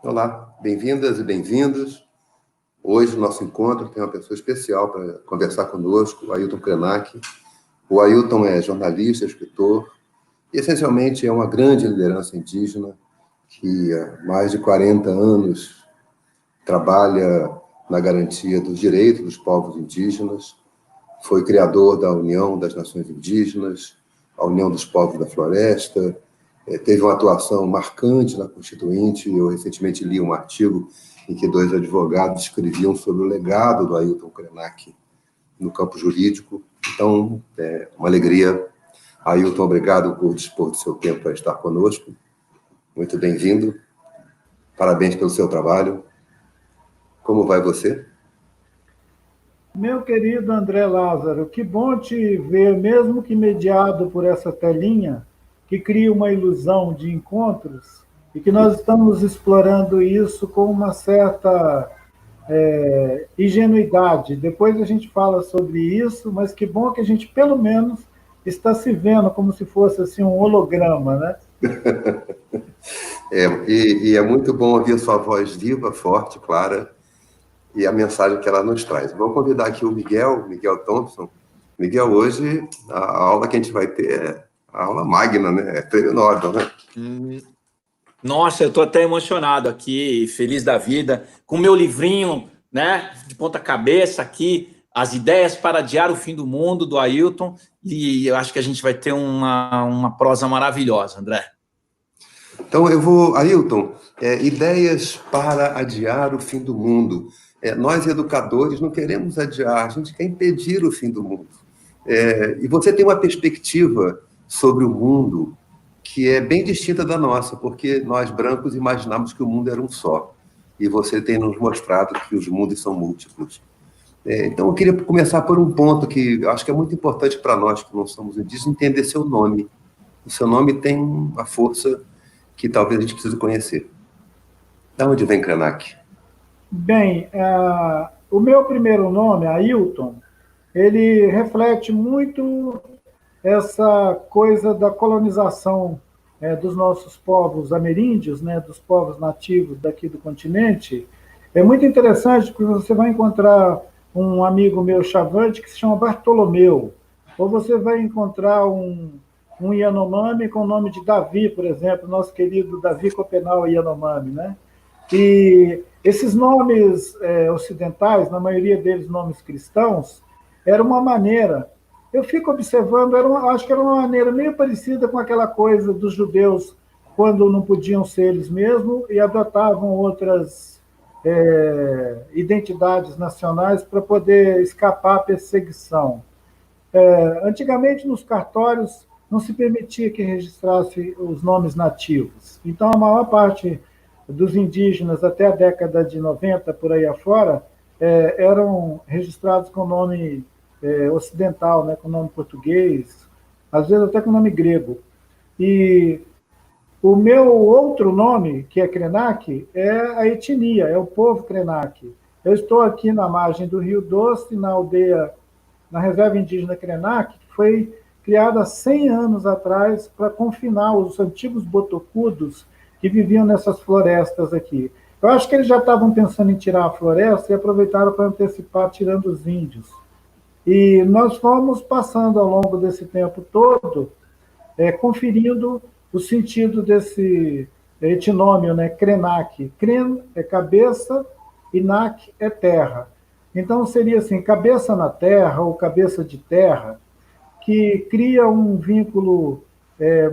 Olá, bem-vindas e bem-vindos. Hoje, no nosso encontro, tem uma pessoa especial para conversar conosco, o Ailton Krenak. O Ailton é jornalista, escritor, e essencialmente é uma grande liderança indígena que há mais de 40 anos trabalha na garantia dos direitos dos povos indígenas, foi criador da União das Nações Indígenas, a União dos Povos da Floresta, teve uma atuação marcante na Constituinte. Eu recentemente li um artigo em que dois advogados escreviam sobre o legado do Ailton Krenak no campo jurídico. Então, é uma alegria. Ailton, obrigado por dispor do seu tempo para estar conosco. Muito bem-vindo. Parabéns pelo seu trabalho. Como vai você? Meu querido André Lázaro, que bom te ver, mesmo que mediado por essa telinha, que cria uma ilusão de encontros, e que nós estamos explorando isso com uma certa ingenuidade. Depois a gente fala sobre isso, mas que bom que a gente, pelo menos, está se vendo como se fosse assim, um holograma, né? E é muito bom ouvir a sua voz viva, forte, clara, e a mensagem que ela nos traz. Vou convidar aqui o Miguel Thompson. Miguel, hoje a aula que a gente vai ter é a aula magna, né? É prêmio Nobel, né? Nossa, eu estou até emocionado aqui, feliz da vida, com o meu livrinho, né, de ponta cabeça aqui, As Ideias para Adiar o Fim do Mundo, do Ailton, e eu acho que a gente vai ter uma prosa maravilhosa, André. Então, Ailton, ideias para adiar o fim do mundo. Nós, educadores, não queremos adiar, a gente quer impedir o fim do mundo. E você tem uma perspectiva sobre o mundo que é bem distinta da nossa, porque nós, brancos, imaginamos que o mundo era um só. E você tem nos mostrado que os mundos são múltiplos. Então, eu queria começar por um ponto que eu acho que é muito importante para nós, que não somos indígenas, entender seu nome. O seu nome tem uma força que talvez a gente precise conhecer. Da onde vem Krenak? Bem, o meu primeiro nome, Ailton, ele reflete muito essa coisa da colonização dos nossos povos ameríndios, né, dos povos nativos daqui do continente. É muito interessante porque você vai encontrar um amigo meu chavante que se chama Bartolomeu, ou você vai encontrar um Yanomami com o nome de Davi, por exemplo, nosso querido Davi Copenau Yanomami, né? E esses nomes ocidentais, na maioria deles nomes cristãos, era uma maneira. Eu fico observando, acho que era uma maneira meio parecida com aquela coisa dos judeus, quando não podiam ser eles mesmos, e adotavam outras identidades nacionais para poder escapar à perseguição. Antigamente, nos cartórios, não se permitia que registrasse os nomes nativos. Então, a maior parte dos indígenas, até a década de 90, por aí afora, eram registrados com nome ocidental, né, com nome português, às vezes até com nome grego. E o meu outro nome, que é Krenak, é a etnia, é o povo Krenak. Eu estou aqui na margem do Rio Doce, na aldeia, na reserva indígena Krenak, que foi criada há 100 anos atrás para confinar os antigos botocudos que viviam nessas florestas aqui. Eu acho que eles já estavam pensando em tirar a floresta e aproveitaram para antecipar tirando os índios. E nós fomos passando ao longo desse tempo todo, conferindo o sentido desse etinômio, né? Krenak. Kren é cabeça e Nak é terra. Então seria assim, cabeça na terra ou cabeça de terra, que cria um vínculo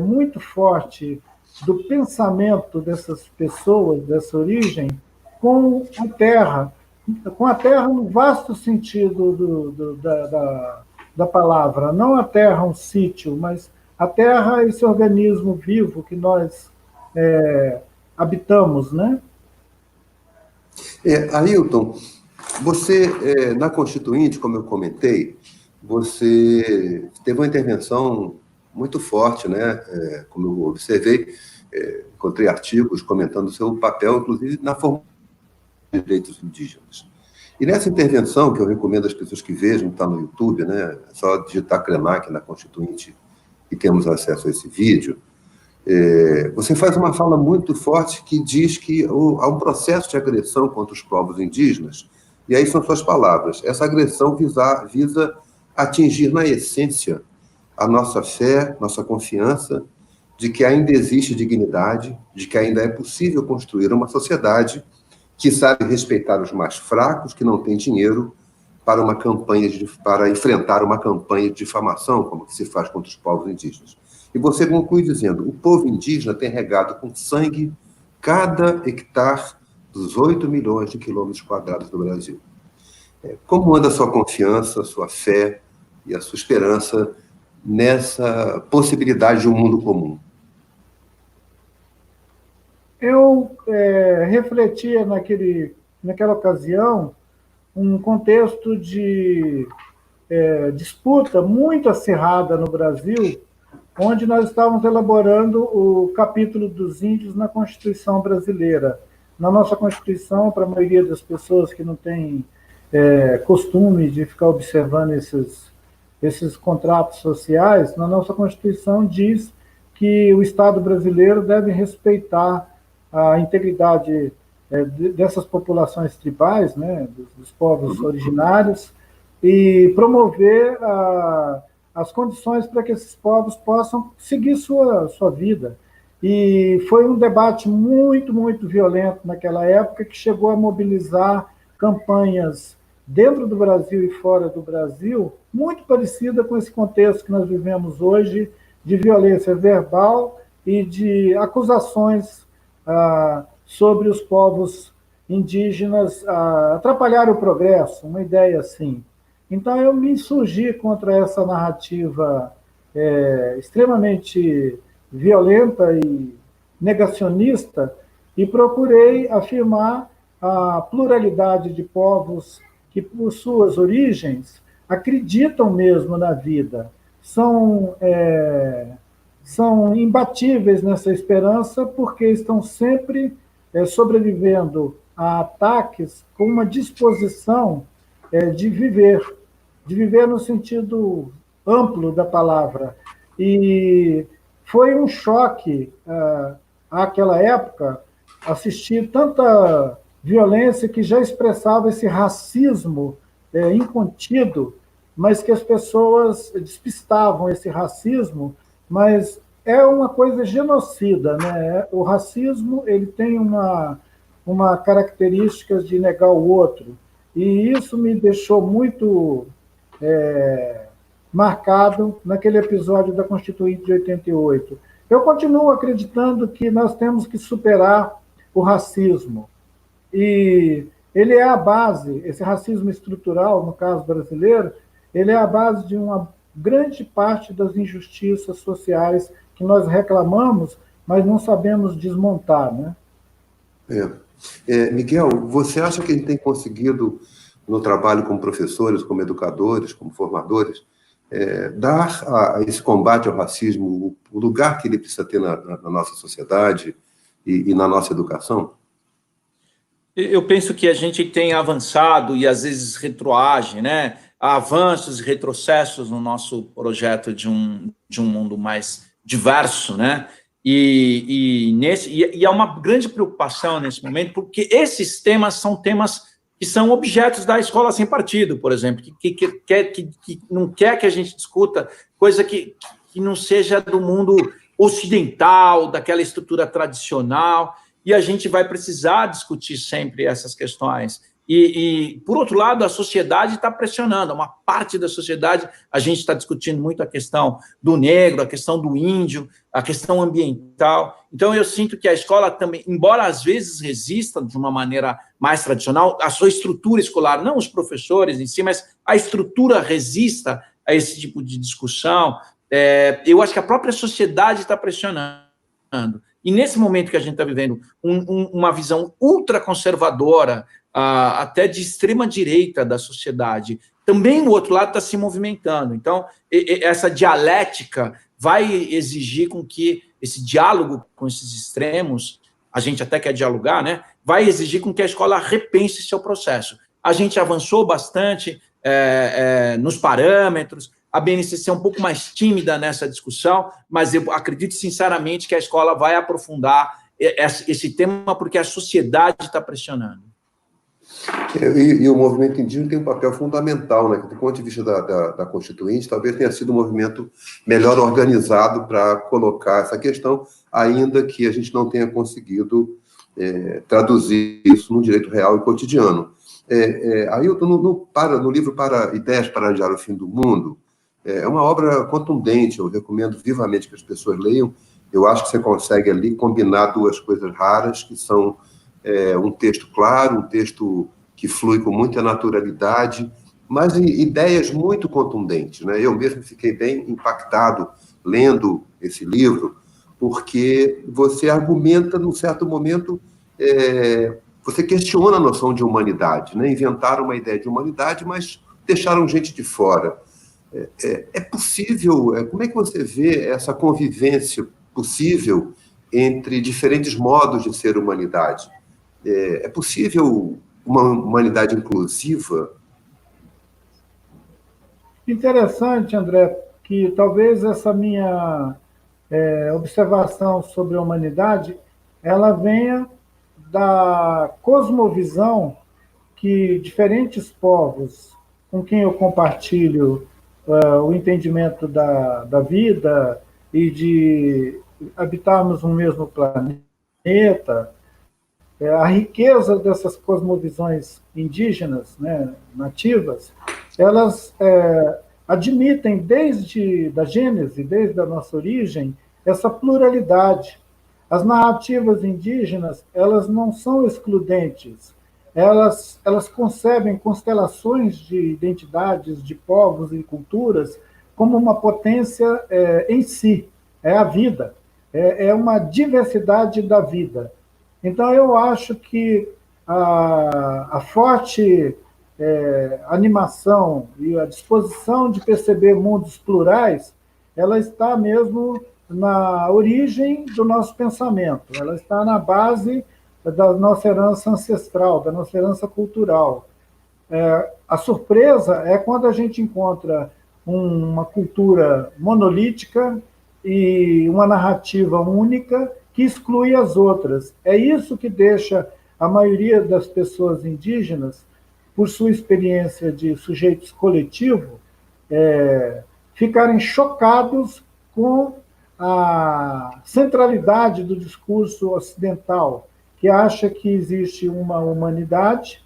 muito forte do pensamento dessas pessoas, dessa origem, com a terra no vasto sentido da palavra, não a terra um sítio, mas a terra é esse organismo vivo que nós habitamos, né? Ailton, você, na Constituinte, como eu comentei, você teve uma intervenção muito forte, né? Como eu observei, encontrei artigos comentando o seu papel, inclusive, na formação dos direitos indígenas. E nessa intervenção, que eu recomendo às pessoas que vejam, está no YouTube, né? É só digitar Krenak na Constituinte e temos acesso a esse vídeo. Você faz uma fala muito forte que diz que há um processo de agressão contra os povos indígenas, e aí são suas palavras. Essa agressão visa atingir, na essência, a nossa fé, nossa confiança de que ainda existe dignidade, de que ainda é possível construir uma sociedade que sabe respeitar os mais fracos, que não tem dinheiro para para enfrentar uma campanha de difamação, como que se faz contra os povos indígenas. E você conclui dizendo: o povo indígena tem regado com sangue cada hectare dos 8 milhões de quilômetros quadrados do Brasil. Como anda a sua confiança, a sua fé e a sua esperança nessa possibilidade de um mundo comum? Eu refletia naquela ocasião um contexto de disputa muito acirrada no Brasil, onde nós estávamos elaborando o capítulo dos índios na Constituição brasileira. Na nossa Constituição, para a maioria das pessoas que não tem costume de ficar observando esses contratos sociais, na nossa Constituição diz que o Estado brasileiro deve respeitar a integridade dessas populações tribais, né, dos povos originários, e promover as condições para que esses povos possam seguir sua vida. E foi um debate muito, muito violento naquela época, que chegou a mobilizar campanhas dentro do Brasil e fora do Brasil, muito parecida com esse contexto que nós vivemos hoje, de violência verbal e de acusações sobre os povos indígenas atrapalhar o progresso, uma ideia assim. Então, eu me insurgi contra essa narrativa extremamente violenta e negacionista e procurei afirmar a pluralidade de povos que, por suas origens, acreditam mesmo na vida, são imbatíveis nessa esperança, porque estão sempre sobrevivendo a ataques com uma disposição de viver no sentido amplo da palavra. E foi um choque, àquela época, assistir tanta violência que já expressava esse racismo incontido, mas que as pessoas despistavam esse racismo, mas é uma coisa genocida, né? O racismo ele tem uma característica de negar o outro, e isso me deixou muito marcado naquele episódio da Constituinte de 88. Eu continuo acreditando que nós temos que superar o racismo, e ele é a base, esse racismo estrutural, no caso brasileiro, ele é a base de uma grande parte das injustiças sociais que nós reclamamos, mas não sabemos desmontar, né? Miguel, você acha que a gente tem conseguido, no trabalho como professores, como educadores, como formadores, dar a esse combate ao racismo o lugar que ele precisa ter na nossa sociedade e na nossa educação? Eu penso que a gente tem avançado e, às vezes, retroage, né? Há avanços e retrocessos no nosso projeto de um mundo mais diverso, né? E há uma grande preocupação nesse momento, porque esses temas são temas que são objetos da escola sem partido, por exemplo, que não quer que a gente discuta coisa que não seja do mundo ocidental, daquela estrutura tradicional, e a gente vai precisar discutir sempre essas questões. E por outro lado, a sociedade está pressionando, uma parte da sociedade, a gente está discutindo muito a questão do negro, a questão do índio, a questão ambiental. Então, eu sinto que a escola também, embora às vezes resista de uma maneira mais tradicional, a sua estrutura escolar, não os professores em si, mas a estrutura resista a esse tipo de discussão. Eu acho que a própria sociedade está pressionando. E nesse momento que a gente está vivendo uma visão ultraconservadora, até de extrema-direita da sociedade, também o outro lado está se movimentando. Então, essa dialética vai exigir com que esse diálogo com esses extremos, a gente até quer dialogar, né? Vai exigir com que a escola repense seu processo. A gente avançou bastante nos parâmetros, a BNCC é um pouco mais tímida nessa discussão, mas eu acredito sinceramente que a escola vai aprofundar esse tema porque a sociedade está pressionando. E o movimento indígena tem um papel fundamental, né? Do ponto de vista da Constituinte, talvez tenha sido um movimento melhor organizado para colocar essa questão, ainda que a gente não tenha conseguido traduzir isso no direito real e cotidiano. Ailton, no livro Ideias para Adiar o Fim do Mundo, é uma obra contundente, eu recomendo vivamente que as pessoas leiam. Eu acho que você consegue ali combinar duas coisas raras, que são um texto claro, um texto que flui com muita naturalidade, mas ideias muito contundentes, né? Eu mesmo fiquei bem impactado lendo esse livro, porque você argumenta, num certo momento, você questiona a noção de humanidade, né? Inventaram uma ideia de humanidade, mas deixaram gente de fora. É possível, como é que você vê essa convivência possível entre diferentes modos de ser humanidade? É possível uma humanidade inclusiva? Interessante, André, que talvez essa minha observação sobre a humanidade, ela venha da cosmovisão que diferentes povos com quem eu compartilho o entendimento da vida e de habitarmos um mesmo planeta, a riqueza dessas cosmovisões indígenas, né, nativas, elas admitem desde a Gênese, desde a nossa origem, essa pluralidade. As narrativas indígenas, elas não são excludentes, elas concebem constelações de identidades, de povos e culturas como uma potência em si, é a vida, é uma diversidade da vida. Então, eu acho que a forte animação e a disposição de perceber mundos plurais, ela está mesmo na origem do nosso pensamento, ela está na base da nossa herança ancestral, da nossa herança cultural. A surpresa é quando a gente encontra uma cultura monolítica e uma narrativa única que exclui as outras. É isso que deixa a maioria das pessoas indígenas, por sua experiência de sujeitos coletivos, ficarem chocados com a centralidade do discurso ocidental, que acha que existe uma humanidade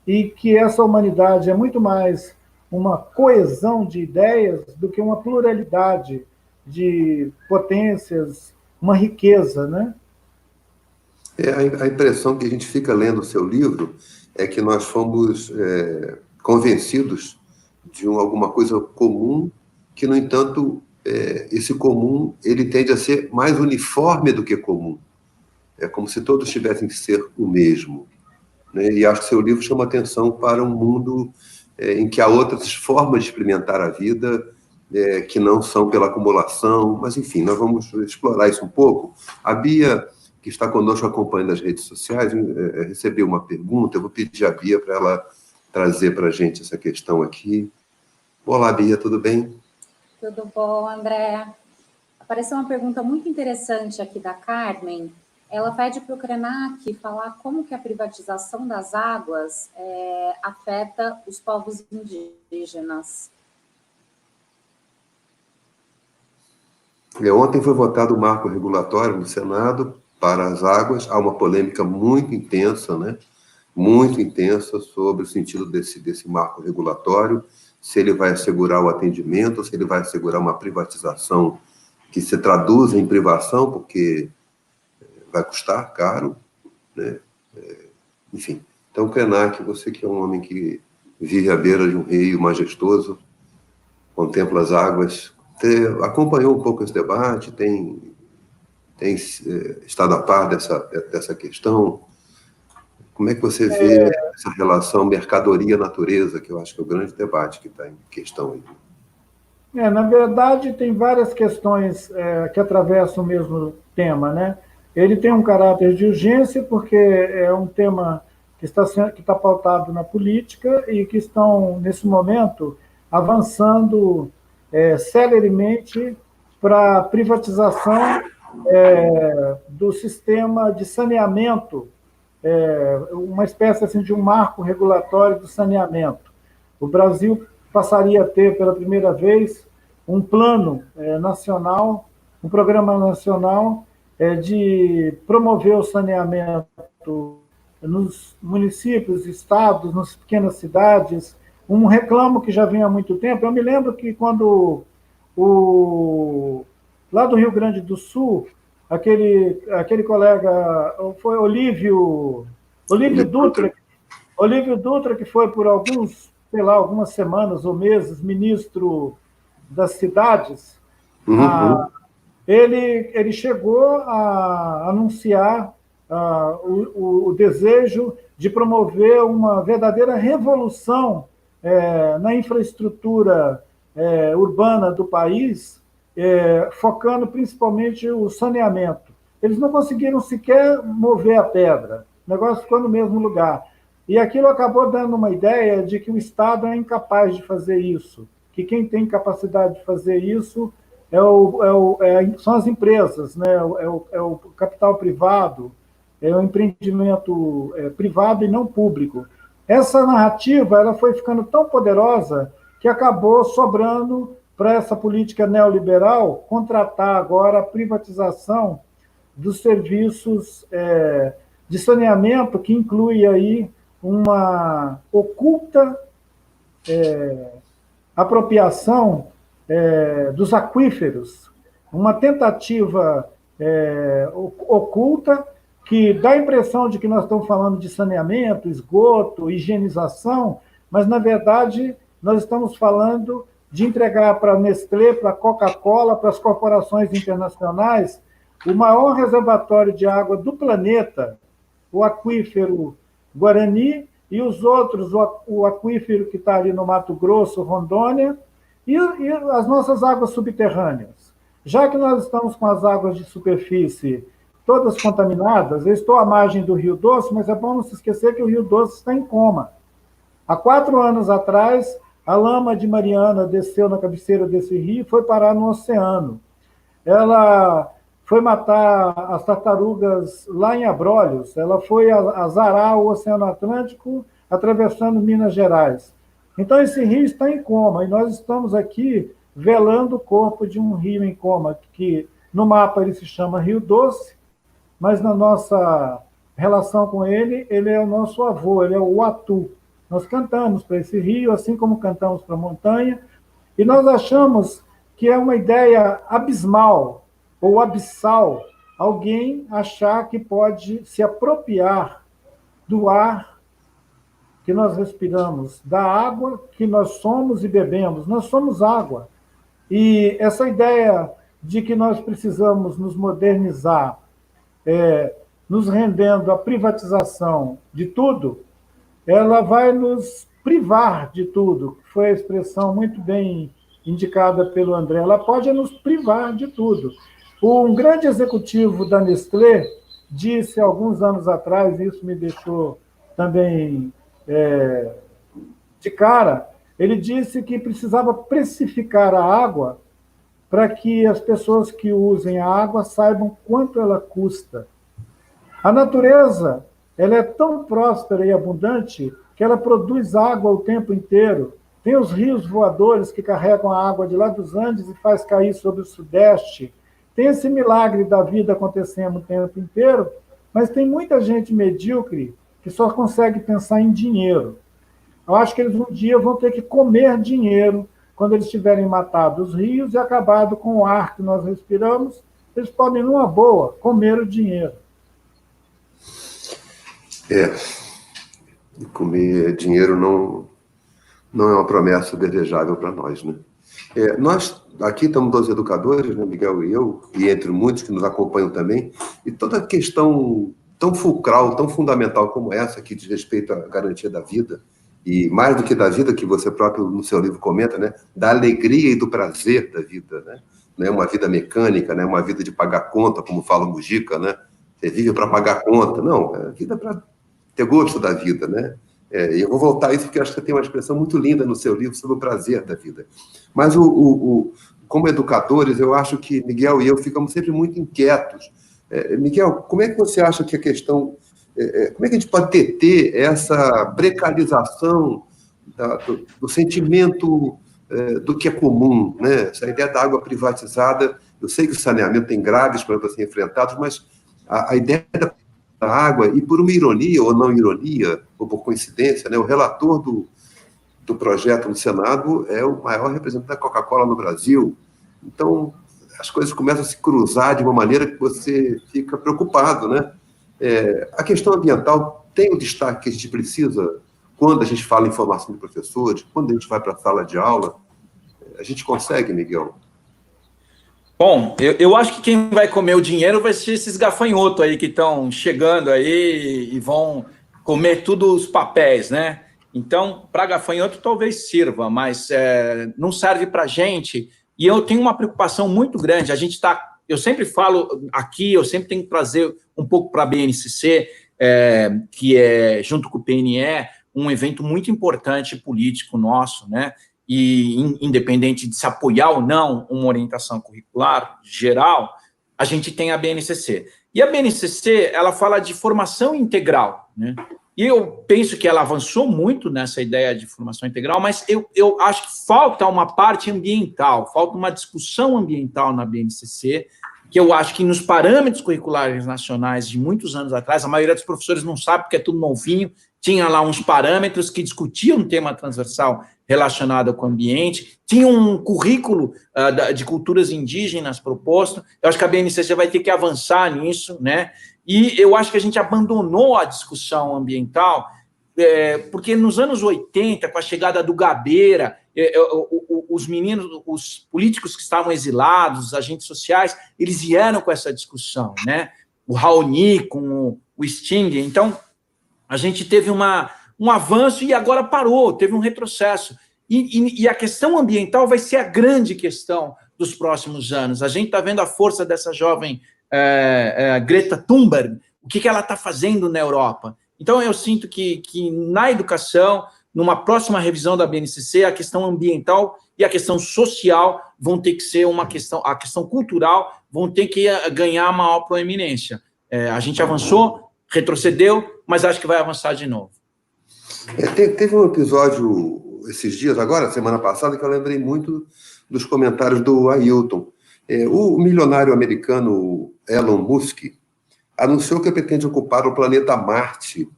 e que essa humanidade é muito mais uma coesão de ideias do que uma pluralidade de potências, uma riqueza, né? A impressão que a gente fica lendo o seu livro é que nós fomos convencidos de alguma coisa comum, que, no entanto, esse comum ele tende a ser mais uniforme do que comum. É como se todos tivessem que ser o mesmo, né? E acho que seu livro chama atenção para um mundo em que há outras formas de experimentar a vida, que não são pela acumulação, mas, enfim, nós vamos explorar isso um pouco. A Bia, que está conosco acompanhando as redes sociais, recebeu uma pergunta, eu vou pedir à Bia para ela trazer para a gente essa questão aqui. Olá, Bia, tudo bem? Tudo bom, André? Apareceu uma pergunta muito interessante aqui da Carmen. Ela pede para o Krenak falar como que a privatização das águas afeta os povos indígenas. Ontem foi votado o marco regulatório no Senado para as águas. Há uma polêmica muito intensa, né? Muito intensa sobre o sentido desse marco regulatório, se ele vai assegurar o atendimento, se ele vai assegurar uma privatização que se traduz em privação, porque vai custar caro, né? Enfim. Então, Krenak, você que é um homem que vive à beira de um rio majestoso, contempla as águas, acompanhou um pouco esse debate, tem estado a par dessa questão. Como é que você vê essa relação mercadoria-natureza, que eu acho que é o grande debate que está em questão aí? Na verdade, tem várias questões que atravessam o mesmo tema, né? Ele tem um caráter de urgência, porque é um tema que está pautado na política e que estão, nesse momento, avançando celeremente para a privatização do sistema de saneamento, uma espécie assim, de um marco regulatório do saneamento. O Brasil passaria a ter, pela primeira vez, um plano nacional, um programa nacional de promover o saneamento nos municípios, estados, nas pequenas cidades, um reclamo que já vem há muito tempo. Eu me lembro que quando lá do Rio Grande do Sul, aquele colega, foi Olívio Dutra, que foi por algumas semanas ou meses ministro das cidades, ele chegou a anunciar o desejo de promover uma verdadeira revolução na infraestrutura urbana do país, focando principalmente o saneamento. Eles não conseguiram sequer mover a pedra, o negócio ficou no mesmo lugar. E aquilo acabou dando uma ideia de que o Estado é incapaz de fazer isso, que quem tem capacidade de fazer isso são as empresas, né? É o capital privado, é o empreendimento privado e não público. Essa narrativa ela foi ficando tão poderosa que acabou sobrando para essa política neoliberal contratar agora a privatização dos serviços de saneamento, que inclui aí uma oculta apropriação dos aquíferos, uma tentativa oculta que dá a impressão de que nós estamos falando de saneamento, esgoto, higienização, mas, na verdade, nós estamos falando de entregar para a Nestlé, para a Coca-Cola, para as corporações internacionais, o maior reservatório de água do planeta, o aquífero Guarani, e os outros, o aquífero que está ali no Mato Grosso, Rondônia, e as nossas águas subterrâneas. Já que nós estamos com as águas de superfície todas contaminadas, eu estou à margem do Rio Doce, mas é bom não se esquecer que o Rio Doce está em coma. Há 4 anos atrás, a lama de Mariana desceu na cabeceira desse rio e foi parar no oceano. Ela foi matar as tartarugas lá em Abrolhos, ela foi azarar o Oceano Atlântico, atravessando Minas Gerais. Então, esse rio está em coma, e nós estamos aqui velando o corpo de um rio em coma, que no mapa ele se chama Rio Doce, mas na nossa relação com ele, ele é o nosso avô, ele é o Uatu. Nós cantamos para esse rio, assim como cantamos para a montanha, e nós achamos que é uma ideia abismal ou abissal alguém achar que pode se apropriar do ar que nós respiramos, da água que nós somos e bebemos. Nós somos água. E essa ideia de que nós precisamos nos modernizar, nos rendendo à privatização de tudo, ela vai nos privar de tudo, que foi a expressão muito bem indicada pelo André. Ela pode nos privar de tudo. Um grande executivo da Nestlé disse alguns anos atrás, e isso me deixou também de cara, ele disse que precisava precificar a água para que as pessoas que usem a água saibam quanto ela custa. A natureza ela é tão próspera e abundante que ela produz água o tempo inteiro. Tem os rios voadores que carregam a água de lá dos Andes e faz cair sobre o Sudeste. Tem esse milagre da vida acontecendo o tempo inteiro, mas tem muita gente medíocre que só consegue pensar em dinheiro. Eu acho que eles um dia vão ter que comer dinheiro quando eles tiverem matado os rios e acabado com o ar que nós respiramos. Eles podem, numa boa, comer o dinheiro. Comer dinheiro não é uma promessa desejável para nós, né? Nós aqui estamos 2 educadores, né, Miguel e eu, e entre muitos que nos acompanham também, e toda questão tão fulcral, tão fundamental como essa, que diz respeito à garantia da vida, e mais do que da vida, que você próprio no seu livro comenta, né, da alegria e do prazer da vida, né? Não é uma vida mecânica, né, uma vida de pagar conta, como fala o Mujica, né? Você vive para pagar conta. Não, é vida para ter gosto da vida, né? Eu vou voltar a isso porque eu acho que tem uma expressão muito linda no seu livro sobre o prazer da vida. Mas, como educadores, eu acho que Miguel e eu ficamos sempre muito inquietos. Miguel, como é que você acha que a questão... como é que a gente pode ter essa precarização do sentimento do que é comum, né? Essa ideia da água privatizada, eu sei que o saneamento tem graves problemas a ser enfrentados, mas a ideia da água, e por uma ironia ou não ironia, ou por coincidência, né, o relator do projeto no Senado é o maior representante da Coca-Cola no Brasil. Então, as coisas começam a se cruzar de uma maneira que você fica preocupado, né? A questão ambiental tem o destaque que a gente precisa quando a gente fala em formação de professores, quando a gente vai para a sala de aula. A gente consegue, Miguel? Bom, eu acho que quem vai comer o dinheiro vai ser esses gafanhotos aí que estão chegando aí e vão comer todos os papéis, né? Então, para gafanhoto talvez sirva, mas não serve para a gente. E eu tenho uma preocupação muito grande. Eu sempre falo aqui, eu sempre tenho que trazer um pouco para a BNCC, que é, junto com o PNE, um evento muito importante político nosso, né? E independente de se apoiar ou não uma orientação curricular geral, a gente tem a BNCC. E a BNCC, ela fala de formação integral, né? E eu penso que ela avançou muito nessa ideia de formação integral, mas eu acho que falta uma parte ambiental, falta uma discussão ambiental na BNCC, que eu acho que nos parâmetros curriculares nacionais de muitos anos atrás, a maioria dos professores não sabe porque é tudo novinho, tinha lá uns parâmetros que discutiam um tema transversal relacionado com o ambiente, tinha um currículo de culturas indígenas proposto. Eu acho que a BNCC vai ter que avançar nisso, né? E eu acho que a gente abandonou a discussão ambiental, porque nos anos 80, com a chegada do Gabeira, os meninos, os políticos que estavam exilados, os agentes sociais, eles vieram com essa discussão, né? O Raoni com o Sting. Então, a gente teve um avanço e agora parou, teve um retrocesso. E a questão ambiental vai ser a grande questão dos próximos anos. A gente está vendo a força dessa jovem Greta Thunberg, o que ela está fazendo na Europa. Então, eu sinto que na educação, numa próxima revisão da BNCC, a questão ambiental e a questão social vão ter que ser uma questão, a questão cultural vão ter que ganhar maior proeminência. A gente avançou, retrocedeu, mas acho que vai avançar de novo. Teve um episódio esses dias, agora, semana passada, que eu lembrei muito dos comentários do Ailton. O milionário americano Elon Musk anunciou que pretende ocupar o planeta Marte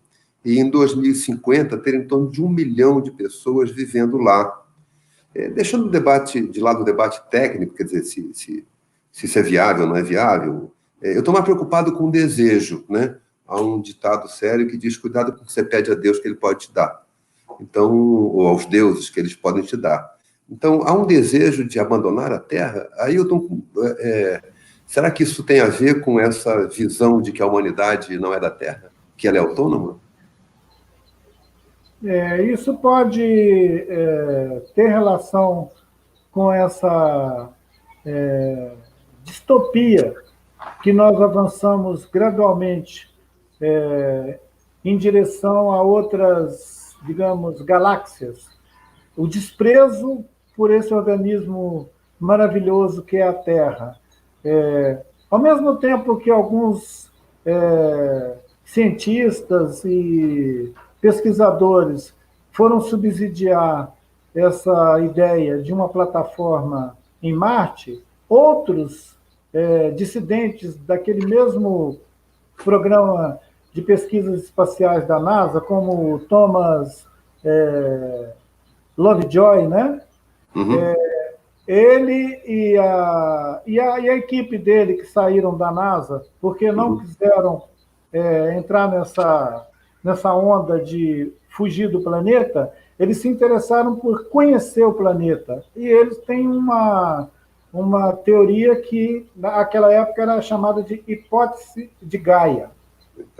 e, em 2050, ter em torno de 1 milhão de pessoas vivendo lá. Deixando de lado o debate técnico, quer dizer, se isso é viável ou não é viável, eu estou mais preocupado com o desejo, né? Há um ditado sério que diz: cuidado com o que você pede a Deus que ele pode te dar. Então, ou aos deuses que eles podem te dar. Então, há um desejo de abandonar a Terra. Ailton, será que isso tem a ver com essa visão de que a humanidade não é da Terra, que ela é autônoma? Isso pode ter relação com essa distopia que nós avançamos gradualmente em direção a outras, digamos, galáxias. O desprezo por esse organismo maravilhoso que é a Terra. Ao mesmo tempo que alguns cientistas e pesquisadores foram subsidiar essa ideia de uma plataforma em Marte, outros dissidentes daquele mesmo programa de pesquisas espaciais da NASA, como o Thomas Lovejoy, né? Uhum. Ele e a equipe dele que saíram da NASA, porque não quiseram entrar nessa onda de fugir do planeta, eles se interessaram por conhecer o planeta. E eles têm uma teoria que, naquela época, era chamada de hipótese de Gaia.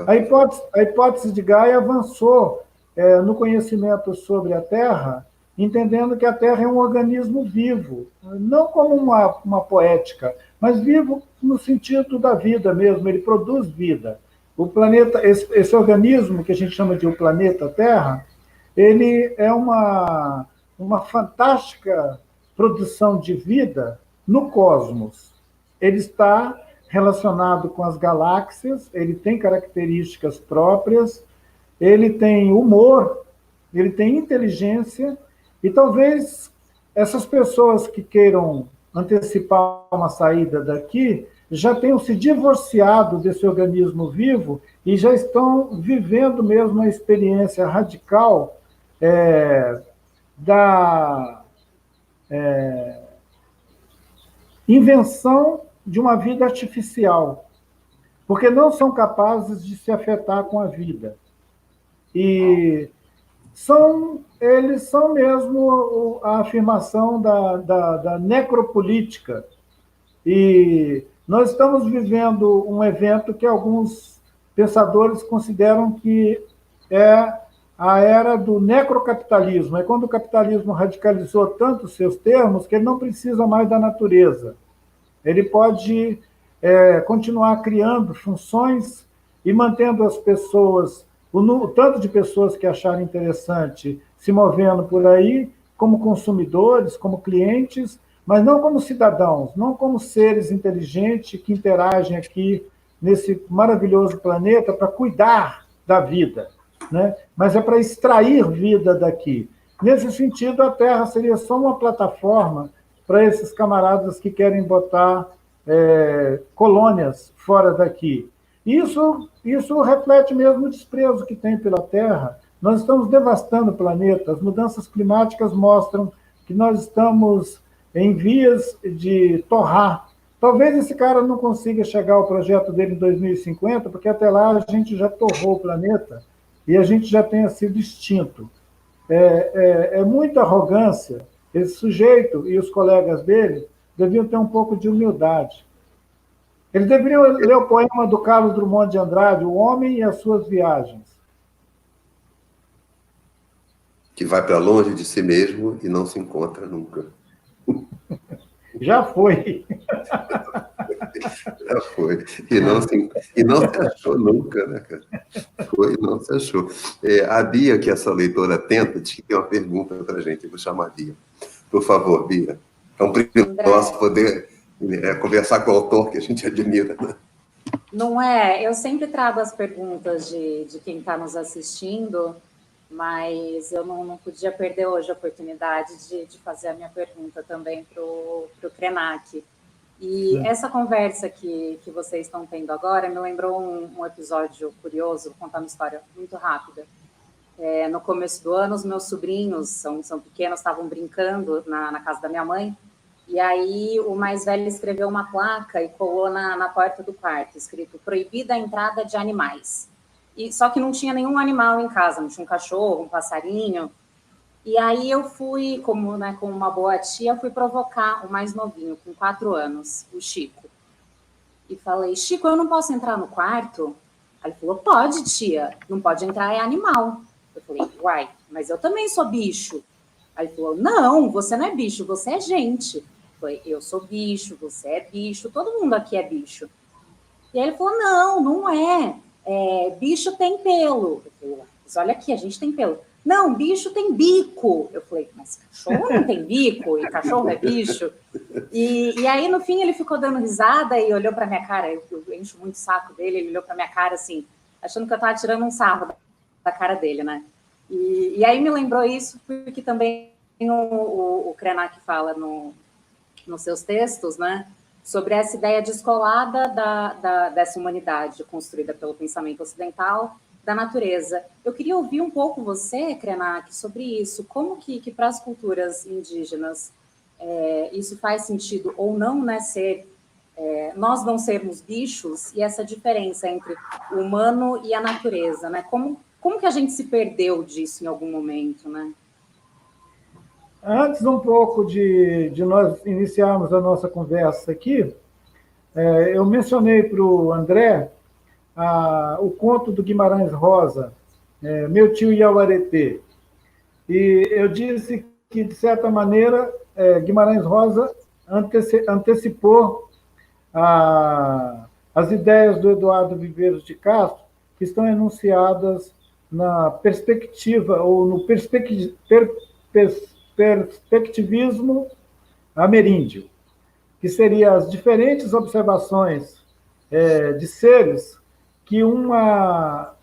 A hipótese de Gaia avançou no conhecimento sobre a Terra, entendendo que a Terra é um organismo vivo, não como uma poética, mas vivo no sentido da vida mesmo, ele produz vida. O planeta, esse organismo que a gente chama de o planeta Terra, ele é uma fantástica produção de vida no cosmos. Ele está relacionado com as galáxias, ele tem características próprias, ele tem humor, ele tem inteligência, e talvez essas pessoas que queiram antecipar uma saída daqui já tenham se divorciado desse organismo vivo e já estão vivendo mesmo a experiência radical da invenção de uma vida artificial, porque não são capazes de se afetar com a vida. E eles são mesmo a afirmação da necropolítica. E nós estamos vivendo um evento que alguns pensadores consideram que é a era do necrocapitalismo. É quando o capitalismo radicalizou tanto os seus termos que ele não precisa mais da natureza. Ele pode continuar criando funções e mantendo as pessoas, o tanto de pessoas que acharem interessante se movendo por aí, como consumidores, como clientes, mas não como cidadãos, não como seres inteligentes que interagem aqui nesse maravilhoso planeta para cuidar da vida, né? Mas é para extrair vida daqui. Nesse sentido, a Terra seria só uma plataforma para esses camaradas que querem botar colônias fora daqui. Isso reflete mesmo o desprezo que tem pela Terra. Nós estamos devastando o planeta. As mudanças climáticas mostram que nós estamos em vias de torrar. Talvez esse cara não consiga chegar ao projeto dele em 2050, porque até lá a gente já torrou o planeta e a gente já tenha sido extinto. É muita arrogância. Esse sujeito e os colegas dele deviam ter um pouco de humildade. Eles deveriam ler o poema do Carlos Drummond de Andrade, O Homem e as Suas Viagens. Que vai para longe de si mesmo e não se encontra nunca. Já foi. Já foi. E não se achou nunca, né, cara? Foi e não se achou. A Bia, que é essa leitora atenta, diz que tem uma pergunta para a gente. Eu vou chamar a Bia. Por favor, Bia. É um privilégio nosso poder conversar com o autor que a gente admira, né? Não é? Eu sempre trago as perguntas de quem está nos assistindo, mas eu não podia perder hoje a oportunidade de fazer a minha pergunta também para o Krenak. E essa conversa que vocês estão tendo agora me lembrou um episódio curioso, vou contar uma história muito rápida. No começo do ano, os meus sobrinhos, são pequenos, estavam brincando na casa da minha mãe, e aí o mais velho escreveu uma placa e colou na porta do quarto, escrito proibida a entrada de animais. Só que não tinha nenhum animal em casa, não tinha um cachorro, um passarinho. E aí eu fui, como uma boa tia, fui provocar o mais novinho, com 4 anos, o Chico. E falei, Chico, eu não posso entrar no quarto? Aí ele falou, pode, tia, não pode entrar, é animal. Eu falei, uai, mas eu também sou bicho. Aí ele falou, não, você não é bicho, você é gente. Eu falei, eu sou bicho, você é bicho, todo mundo aqui é bicho. E aí ele falou, não é. Bicho tem pelo. Eu falei, mas olha aqui, a gente tem pelo. Não, bicho tem bico. Eu falei, mas cachorro não tem bico, e cachorro é bicho. E aí, no fim, ele ficou dando risada e olhou para minha cara, eu encho muito o saco dele, ele olhou para minha cara assim, achando que eu estava tirando um sarro da cara dele, né? E aí me lembrou isso, porque também o Krenak fala nos seus textos, né? Sobre essa ideia descolada dessa humanidade construída pelo pensamento ocidental da natureza. Eu queria ouvir um pouco você, Krenak, sobre isso. Como que para as culturas indígenas isso faz sentido ou não, né? Nós não sermos bichos e essa diferença entre o humano e a natureza, né? Como que a gente se perdeu disso em algum momento, né? Antes um pouco de nós iniciarmos a nossa conversa aqui, eu mencionei para o André o conto do Guimarães Rosa, Meu Tio Iauaretê. E eu disse que, de certa maneira, Guimarães Rosa antecipou as ideias do Eduardo Viveiros de Castro, que estão enunciadas na perspectiva, ou no perspectivismo ameríndio, que seria as diferentes observações de seres que uma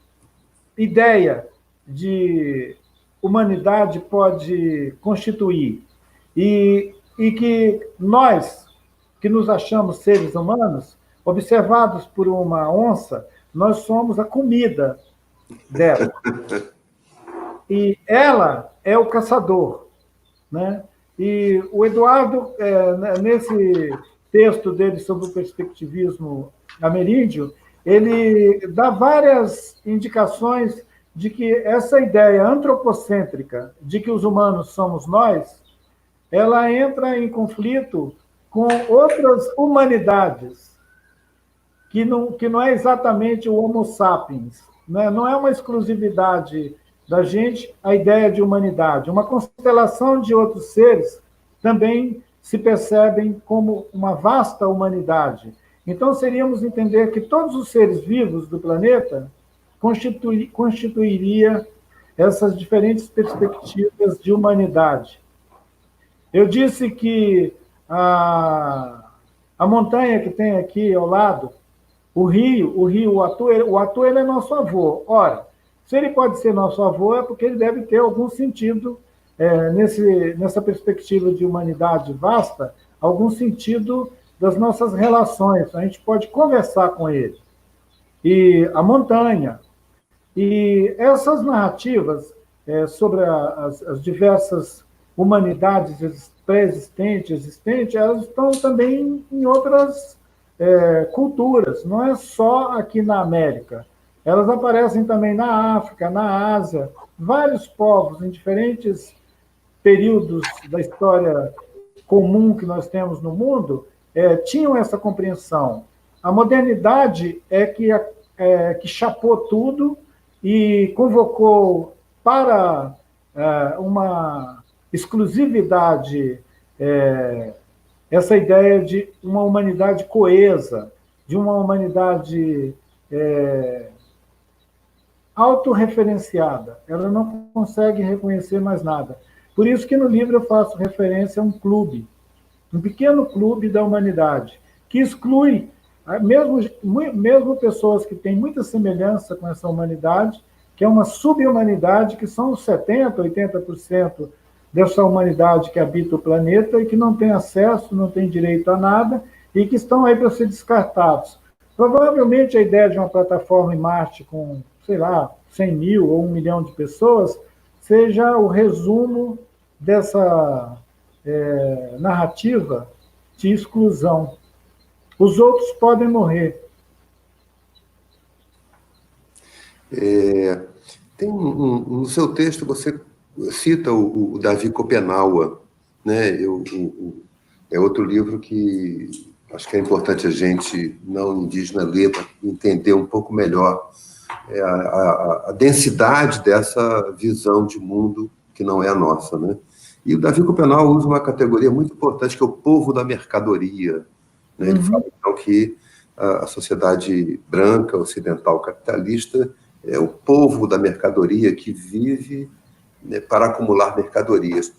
ideia de humanidade pode constituir, e que nós, que nos achamos seres humanos, observados por uma onça, nós somos a comida dela. E ela é o caçador, né? E o Eduardo, nesse texto dele sobre o perspectivismo ameríndio, ele dá várias indicações de que essa ideia antropocêntrica de que os humanos somos nós, ela entra em conflito com outras humanidades, que não é exatamente o Homo sapiens, né? Não é uma exclusividade da gente a ideia de humanidade. Uma constelação de outros seres também se percebem como uma vasta humanidade. Então, seríamos entender que todos os seres vivos do planeta constituiria essas diferentes perspectivas de humanidade. Eu disse que a montanha que tem aqui ao lado, o Uatu, ele é nosso avô. Ora, se ele pode ser nosso avô, é porque ele deve ter algum sentido, nessa perspectiva de humanidade vasta, algum sentido das nossas relações. A gente pode conversar com ele. E a montanha. E essas narrativas sobre as diversas humanidades pré-existentes, existentes, elas estão também em outras culturas, não é só aqui na América. Elas aparecem também na África, na Ásia. Vários povos, em diferentes períodos da história comum que nós temos no mundo, tinham essa compreensão. A modernidade é que chapou tudo e convocou para uma exclusividade essa ideia de uma humanidade coesa, de uma humanidade autorreferenciada. Ela não consegue reconhecer mais nada. Por isso que no livro eu faço referência a um clube, um pequeno clube da humanidade, que exclui mesmo pessoas que têm muita semelhança com essa humanidade, que é uma sub-humanidade, que são 70%, 80% dessa humanidade que habita o planeta e que não tem acesso, não tem direito a nada e que estão aí para ser descartados. Provavelmente a ideia de uma plataforma em Marte com, sei lá, 100 mil ou 1 milhão de pessoas seja o resumo dessa narrativa de exclusão. Os outros podem morrer. No seu texto, você cita o Davi Copenaua, né? É outro livro que acho que é importante a gente, não indígena, ler para entender um pouco melhor a densidade dessa visão de mundo que não é a nossa, né? E o Davi Copenaua usa uma categoria muito importante, que é o povo da mercadoria, né? Ele fala, então, que a sociedade branca, ocidental, capitalista, é o povo da mercadoria que vive, né, para acumular mercadorias.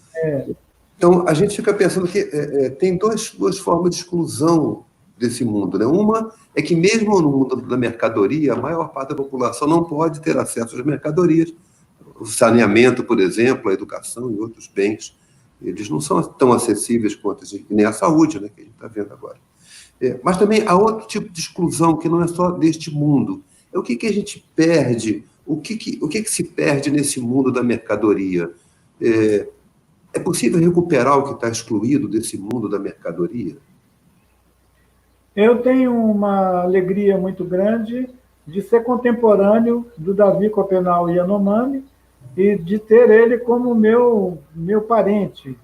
Então, a gente fica pensando que tem duas formas de exclusão desse mundo, né? Uma é que, mesmo no mundo da mercadoria, a maior parte da população não pode ter acesso às mercadorias. O saneamento, por exemplo, a educação e outros bens, eles não são tão acessíveis quanto nem a saúde, né, que a gente está vendo agora. Mas também há outro tipo de exclusão, que não é só deste mundo. O que a gente perde? O que se perde nesse mundo da mercadoria? É possível recuperar o que está excluído desse mundo da mercadoria? Eu tenho uma alegria muito grande de ser contemporâneo do Davi Copenaua Yanomami e de ter ele como meu parente,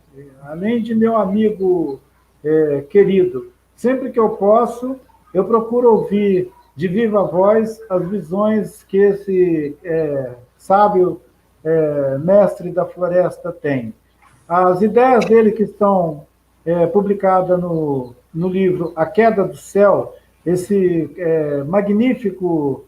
além de meu amigo querido. Sempre que eu posso, eu procuro ouvir de viva voz as visões que esse sábio mestre da floresta tem. As ideias dele que estão publicadas no livro A Queda do Céu, esse magnífico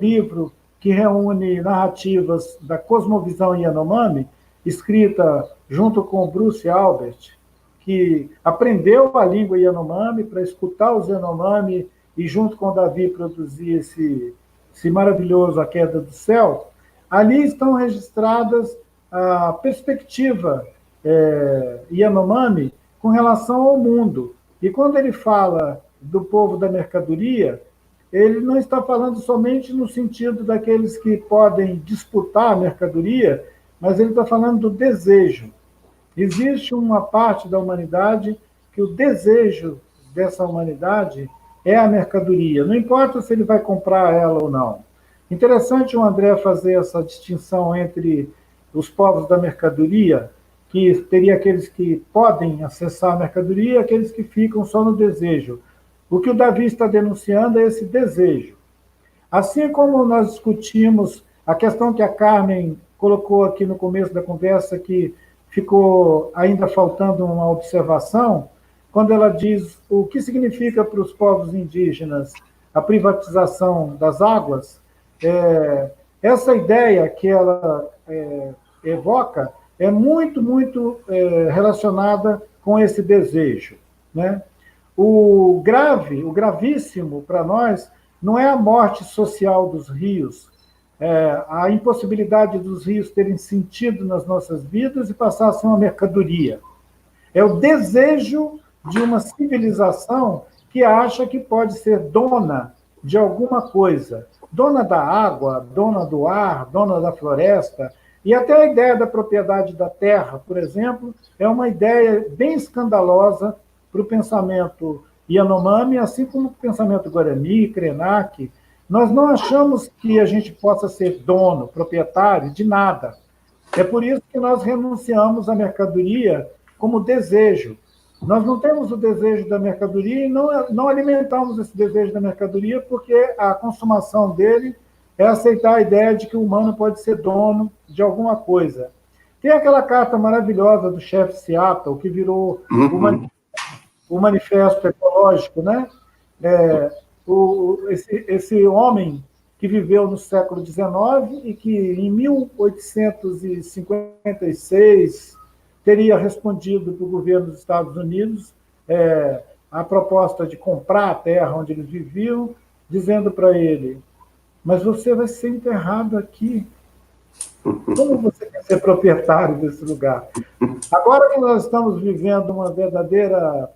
livro que reúne narrativas da cosmovisão Yanomami, escrita junto com Bruce Albert, que aprendeu a língua Yanomami para escutar os Yanomami e, junto com Davi, produzir esse maravilhoso A Queda do Céu. Ali estão registradas a perspectiva Yanomami com relação ao mundo. E quando ele fala do povo da mercadoria, ele não está falando somente no sentido daqueles que podem disputar a mercadoria, mas ele está falando do desejo. Existe uma parte da humanidade que o desejo dessa humanidade é a mercadoria, não importa se ele vai comprar ela ou não. Interessante o André fazer essa distinção entre os povos da mercadoria, que teria aqueles que podem acessar a mercadoria e aqueles que ficam só no desejo. O que o Davi está denunciando é esse desejo. Assim como nós discutimos a questão que a Carmen colocou aqui no começo da conversa, que ficou ainda faltando uma observação, quando ela diz o que significa para os povos indígenas a privatização das águas, essa ideia que ela evoca é muito, muito relacionada com esse desejo, né? O gravíssimo para nós não é a morte social dos rios, a impossibilidade dos rios terem sentido nas nossas vidas e passar a ser uma mercadoria. É o desejo de uma civilização que acha que pode ser dona de alguma coisa, dona da água, dona do ar, dona da floresta, e até a ideia da propriedade da terra, por exemplo, é uma ideia bem escandalosa para o pensamento Yanomami, assim como o pensamento Guarani, Krenak. Nós não achamos que a gente possa ser dono, proprietário de nada. É por isso que nós renunciamos à mercadoria como desejo. Nós não temos o desejo da mercadoria e não alimentamos esse desejo da mercadoria porque a consumação dele é aceitar a ideia de que o humano pode ser dono de alguma coisa. Tem aquela carta maravilhosa do chefe Seattle, que virou o manifesto ecológico, né? Esse homem que viveu no século XIX e que, em 1856, teria respondido para o governo dos Estados Unidos a proposta de comprar a terra onde eles viviam, dizendo para ele: mas você vai ser enterrado aqui. Como você quer ser proprietário desse lugar? Agora que nós estamos vivendo uma verdadeira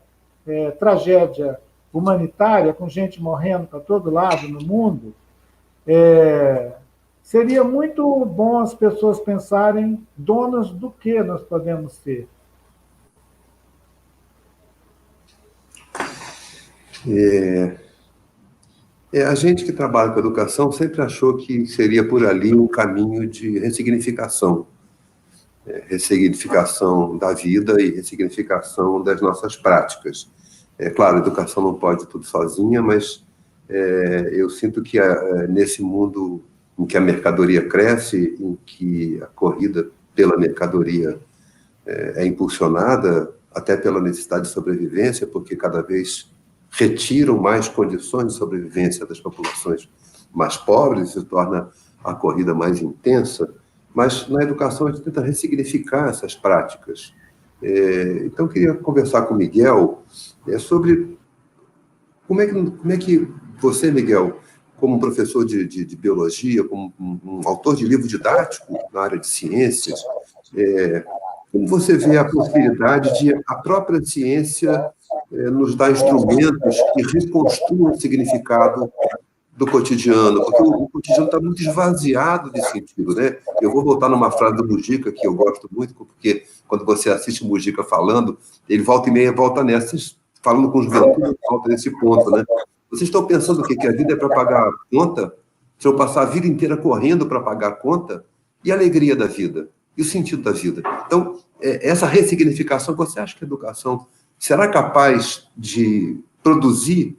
tragédia humanitária, com gente morrendo para todo lado no mundo, seria muito bom as pessoas pensarem donas do que nós podemos ser. A gente que trabalha com educação sempre achou que seria por ali um caminho de ressignificação. Ressignificação da vida e ressignificação das nossas práticas. Claro, a educação não pode tudo sozinha, mas eu sinto que nesse mundo em que a mercadoria cresce, em que a corrida pela mercadoria é impulsionada até pela necessidade de sobrevivência, porque cada vez retiram mais condições de sobrevivência das populações mais pobres, se torna a corrida mais intensa, mas na educação a gente tenta ressignificar essas práticas. Então, eu queria conversar com o Miguel sobre como é que você, Miguel, como professor de biologia, como um autor de livro didático na área de ciências, como você vê a possibilidade de a própria ciência nos dar instrumentos que reconstruam o significado do cotidiano, porque o cotidiano está muito esvaziado de sentido, né? Eu vou voltar numa frase do Mujica, que eu gosto muito, porque quando você assiste o Mujica falando, ele volta e meia volta nessas, falando com os juventude, volta nesse ponto, né? Vocês estão pensando o quê? Que a vida é para pagar a conta? Se eu passar a vida inteira correndo para pagar a conta? E a alegria da vida? E o sentido da vida? Então, essa ressignificação, você acha que a educação será capaz de produzir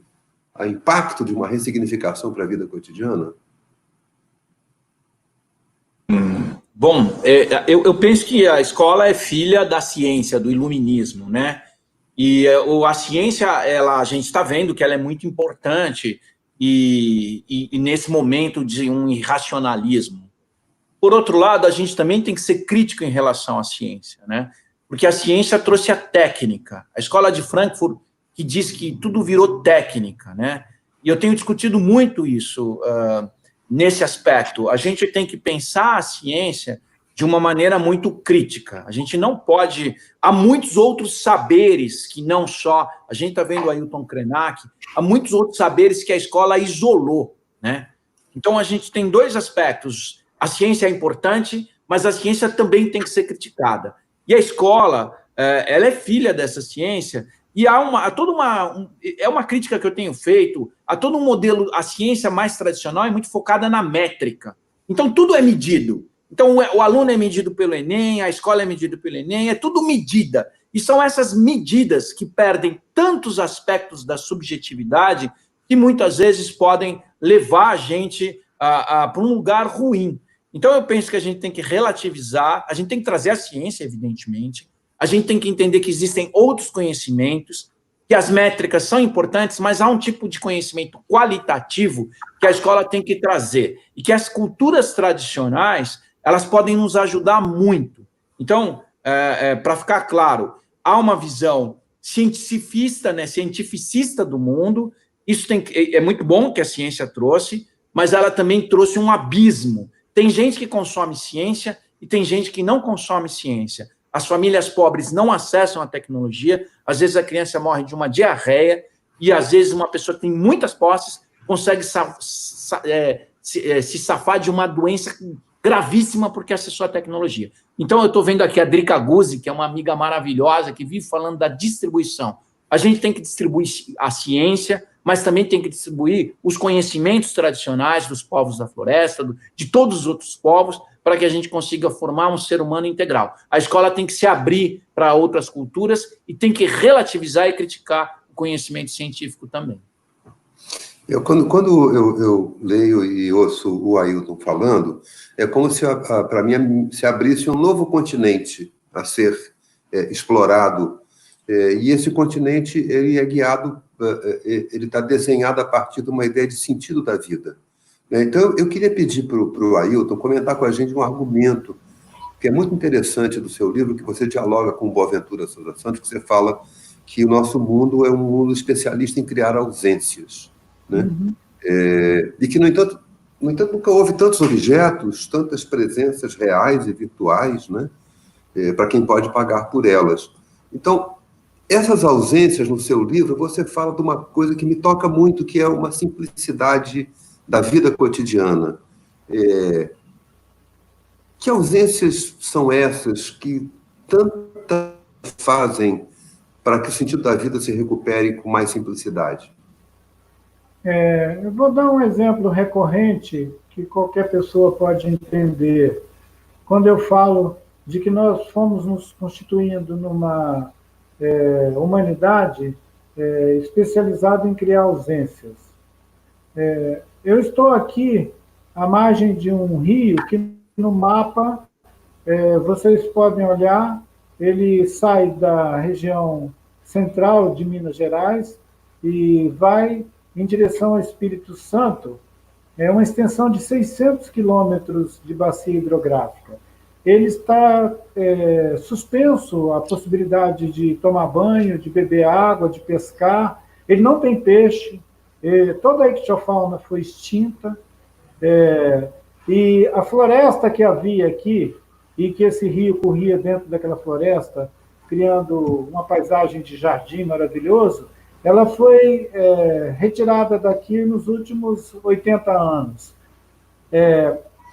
o impacto de uma ressignificação para a vida cotidiana? Bom, eu penso que a escola é filha da ciência, do iluminismo, né? E a ciência, a gente está vendo que ela é muito importante e nesse momento de um irracionalismo. Por outro lado, a gente também tem que ser crítico em relação à ciência, né? Porque a ciência trouxe a técnica. A escola de Frankfurt, que diz que tudo virou técnica, né? E eu tenho discutido muito isso nesse aspecto. A gente tem que pensar a ciência de uma maneira muito crítica. A gente não pode... Há muitos outros saberes que não só... A gente está vendo o Ailton Krenak, há muitos outros saberes que a escola isolou, né? Então, a gente tem dois aspectos. A ciência é importante, mas a ciência também tem que ser criticada. E a escola, ela é filha dessa ciência, e é uma crítica que eu tenho feito a todo um modelo, a ciência mais tradicional é muito focada na métrica. Então, tudo é medido. Então, o aluno é medido pelo Enem, a escola é medida pelo Enem, é tudo medida. E são essas medidas que perdem tantos aspectos da subjetividade que muitas vezes podem levar a gente para um lugar ruim. Então, eu penso que a gente tem que relativizar, a gente tem que trazer a ciência, evidentemente, a gente tem que entender que existem outros conhecimentos, que as métricas são importantes, mas há um tipo de conhecimento qualitativo que a escola tem que trazer, e que as culturas tradicionais, elas podem nos ajudar muito. Então, para ficar claro, há uma visão cientificista, né, cientificista do mundo, isso é muito bom que a ciência trouxe, mas ela também trouxe um abismo. Tem gente que consome ciência e tem gente que não consome ciência. As famílias pobres não acessam a tecnologia, às vezes a criança morre de uma diarreia e às vezes uma pessoa que tem muitas posses consegue se safar de uma doença gravíssima porque acessou a tecnologia. Então, eu estou vendo aqui a Drica Guzzi, que é uma amiga maravilhosa, que vive falando da distribuição. A gente tem que distribuir a ciência, mas também tem que distribuir os conhecimentos tradicionais dos povos da floresta, de todos os outros povos, para que a gente consiga formar um ser humano integral. A escola tem que se abrir para outras culturas e tem que relativizar e criticar o conhecimento científico também. Quando eu leio e ouço o Ailton falando, é como se, para mim, se abrisse um novo continente a ser explorado. E esse continente, ele é guiado, ele está desenhado a partir de uma ideia de sentido da vida. Então, eu queria pedir para o Ailton comentar com a gente um argumento que é muito interessante do seu livro, que você dialoga com o Boaventura Souza Santos, que você fala que o nosso mundo é um mundo especialista em criar ausências. Né? Uhum. E que, no entanto, nunca houve tantos objetos, tantas presenças reais e virtuais, né? Para quem pode pagar por elas. Então, essas ausências no seu livro, você fala de uma coisa que me toca muito, que é uma simplicidade da vida cotidiana. Que ausências são essas que tanto fazem para que o sentido da vida se recupere com mais simplicidade? Eu vou dar um exemplo recorrente que qualquer pessoa pode entender. Quando eu falo de que nós fomos nos constituindo numa humanidade especializada em criar ausências. Eu estou aqui à margem de um rio que, no mapa, vocês podem olhar, ele sai da região central de Minas Gerais e vai em direção ao Espírito Santo. É uma extensão de 600 quilômetros de bacia hidrográfica. Ele está suspenso a possibilidade de tomar banho, de beber água, de pescar. Ele não tem peixe. Toda a ictiofauna foi extinta. E a floresta que havia aqui, e que esse rio corria dentro daquela floresta, criando uma paisagem de jardim maravilhoso, ela foi retirada daqui nos últimos 80 anos.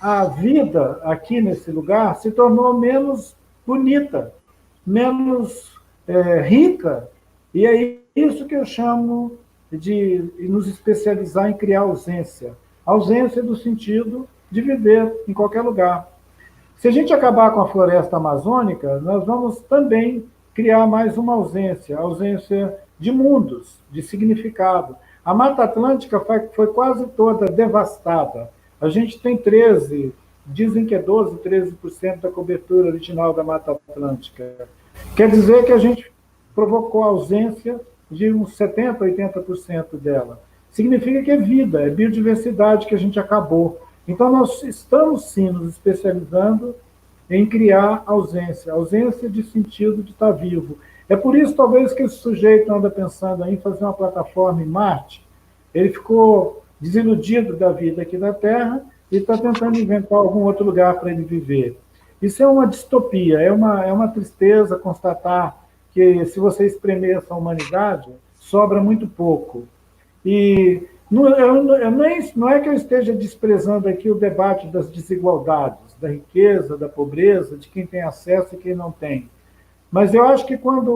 A vida aqui nesse lugar se tornou menos bonita, menos rica, e é isso que eu chamo de nos especializar em criar ausência. Ausência do sentido de viver em qualquer lugar. Se a gente acabar com a floresta amazônica, nós vamos também criar mais uma ausência, a ausência de mundos, de significado. A Mata Atlântica foi quase toda devastada. A gente tem 13% da cobertura original da Mata Atlântica. Quer dizer que a gente provocou a ausência de uns 70%, 80% dela. significa que é vida, é biodiversidade que a gente acabou. Então, nós estamos, sim, nos especializando em criar ausência de sentido de estar vivo. É por isso, talvez, que esse sujeito anda pensando em fazer uma plataforma em Marte. Ele ficou desiludido da vida aqui na Terra e está tentando inventar algum outro lugar para ele viver. Isso é uma distopia, é uma tristeza constatar que, se você espremer essa humanidade, sobra muito pouco. E não é que eu esteja desprezando aqui o debate das desigualdades, da riqueza, da pobreza, de quem tem acesso e quem não tem. Mas eu acho que quando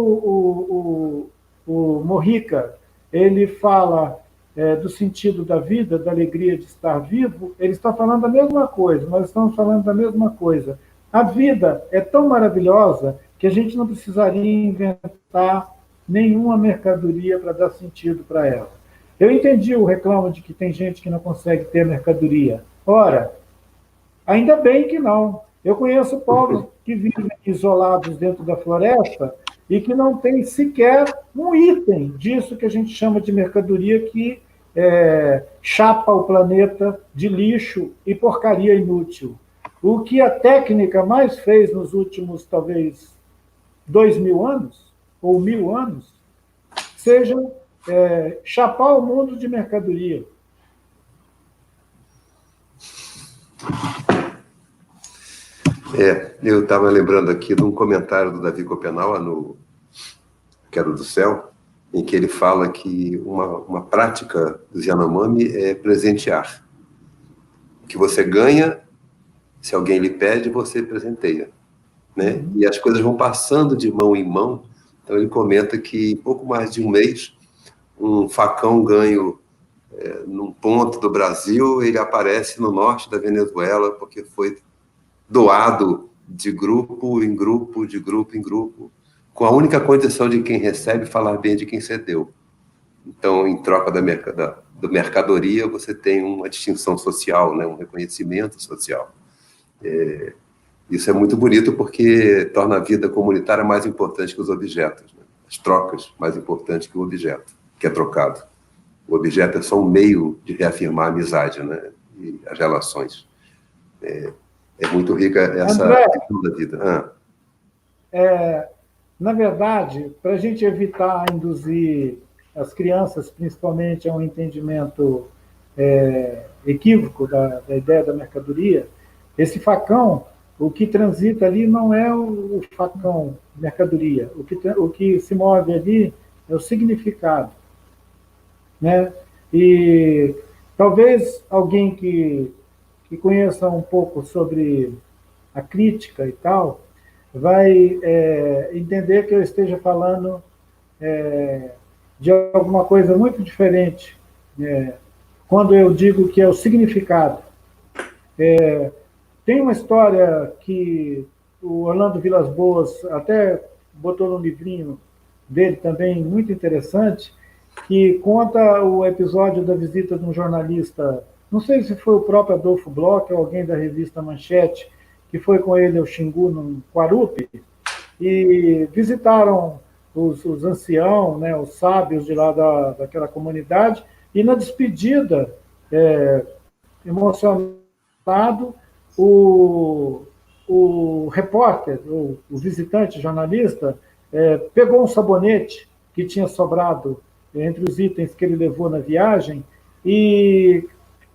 o Mojica ele fala do sentido da vida, da alegria de estar vivo, ele está falando a mesma coisa, nós estamos falando da mesma coisa. A vida é tão maravilhosa que a gente não precisaria inventar nenhuma mercadoria para dar sentido para ela. Eu entendi o reclamo de que tem gente que não consegue ter mercadoria. Ora, ainda bem que não. Eu conheço povos que vivem isolados dentro da floresta e que não tem sequer um item disso que a gente chama de mercadoria, que chapa o planeta de lixo e porcaria inútil. O que a técnica mais fez nos últimos, talvez, 2000 anos, ou 1000 anos, seja chapar o mundo de mercadoria. Eu estava lembrando aqui de um comentário do Davi Copenau, no Quero do Céu, em que ele fala que uma prática do Yanomami é presentear. O que você ganha, se alguém lhe pede, você presenteia, né? E as coisas vão passando de mão em mão. Então ele comenta que em pouco mais de um mês, um facão ganho num ponto do Brasil, ele aparece no norte da Venezuela, porque foi doado de grupo em grupo, de grupo em grupo, com a única condição de quem recebe falar bem de quem cedeu. Então, em troca da mercadoria, você tem uma distinção social, né? Um reconhecimento social. Isso é muito bonito porque torna a vida comunitária mais importante que os objetos, né? As trocas mais importantes que o objeto, que é trocado. O objeto é só um meio de reafirmar a amizade, né? E as relações. É muito rica essa questão da vida. Na verdade, para a gente evitar induzir as crianças, principalmente, a um entendimento equívoco da ideia da mercadoria, esse facão, o que transita ali não é o facão mercadoria. O que se move ali é o significado, né? E talvez alguém que conheça um pouco sobre a crítica e tal, vai entender que eu esteja falando de alguma coisa muito diferente, quando eu digo que é o significado. Tem uma história que o Orlando Vilas Boas até botou no livrinho dele também, muito interessante, que conta o episódio da visita de um jornalista, não sei se foi o próprio Adolfo Bloch ou alguém da revista Manchete, que foi com ele ao Xingu, no Guarupi, e visitaram os anciãos, né, os sábios de lá daquela comunidade, e na despedida, emocionado, o repórter, o visitante, jornalista, pegou um sabonete que tinha sobrado entre os itens que ele levou na viagem e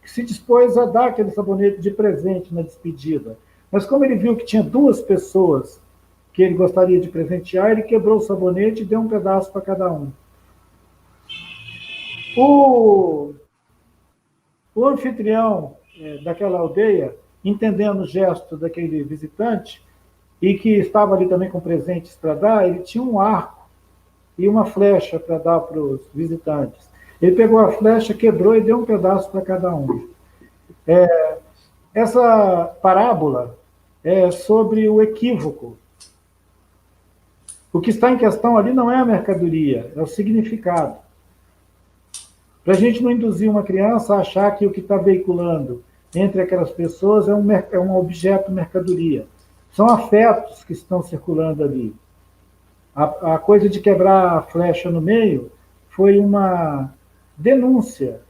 se dispôs a dar aquele sabonete de presente na despedida. Mas como ele viu que tinha 2 pessoas que ele gostaria de presentear, ele quebrou o sabonete e deu um pedaço para cada um. O anfitrião daquela aldeia, entendendo o gesto daquele visitante, e que estava ali também com presentes para dar, ele tinha um arco e uma flecha para dar para os visitantes. Ele pegou a flecha, quebrou e deu um pedaço para cada um. Essa parábola é sobre o equívoco. O que está em questão ali não é a mercadoria, é o significado. Para a gente não induzir uma criança a achar que o que está veiculando entre aquelas pessoas é um objeto mercadoria. São afetos que estão circulando ali. A coisa de quebrar a flecha no meio foi uma denúncia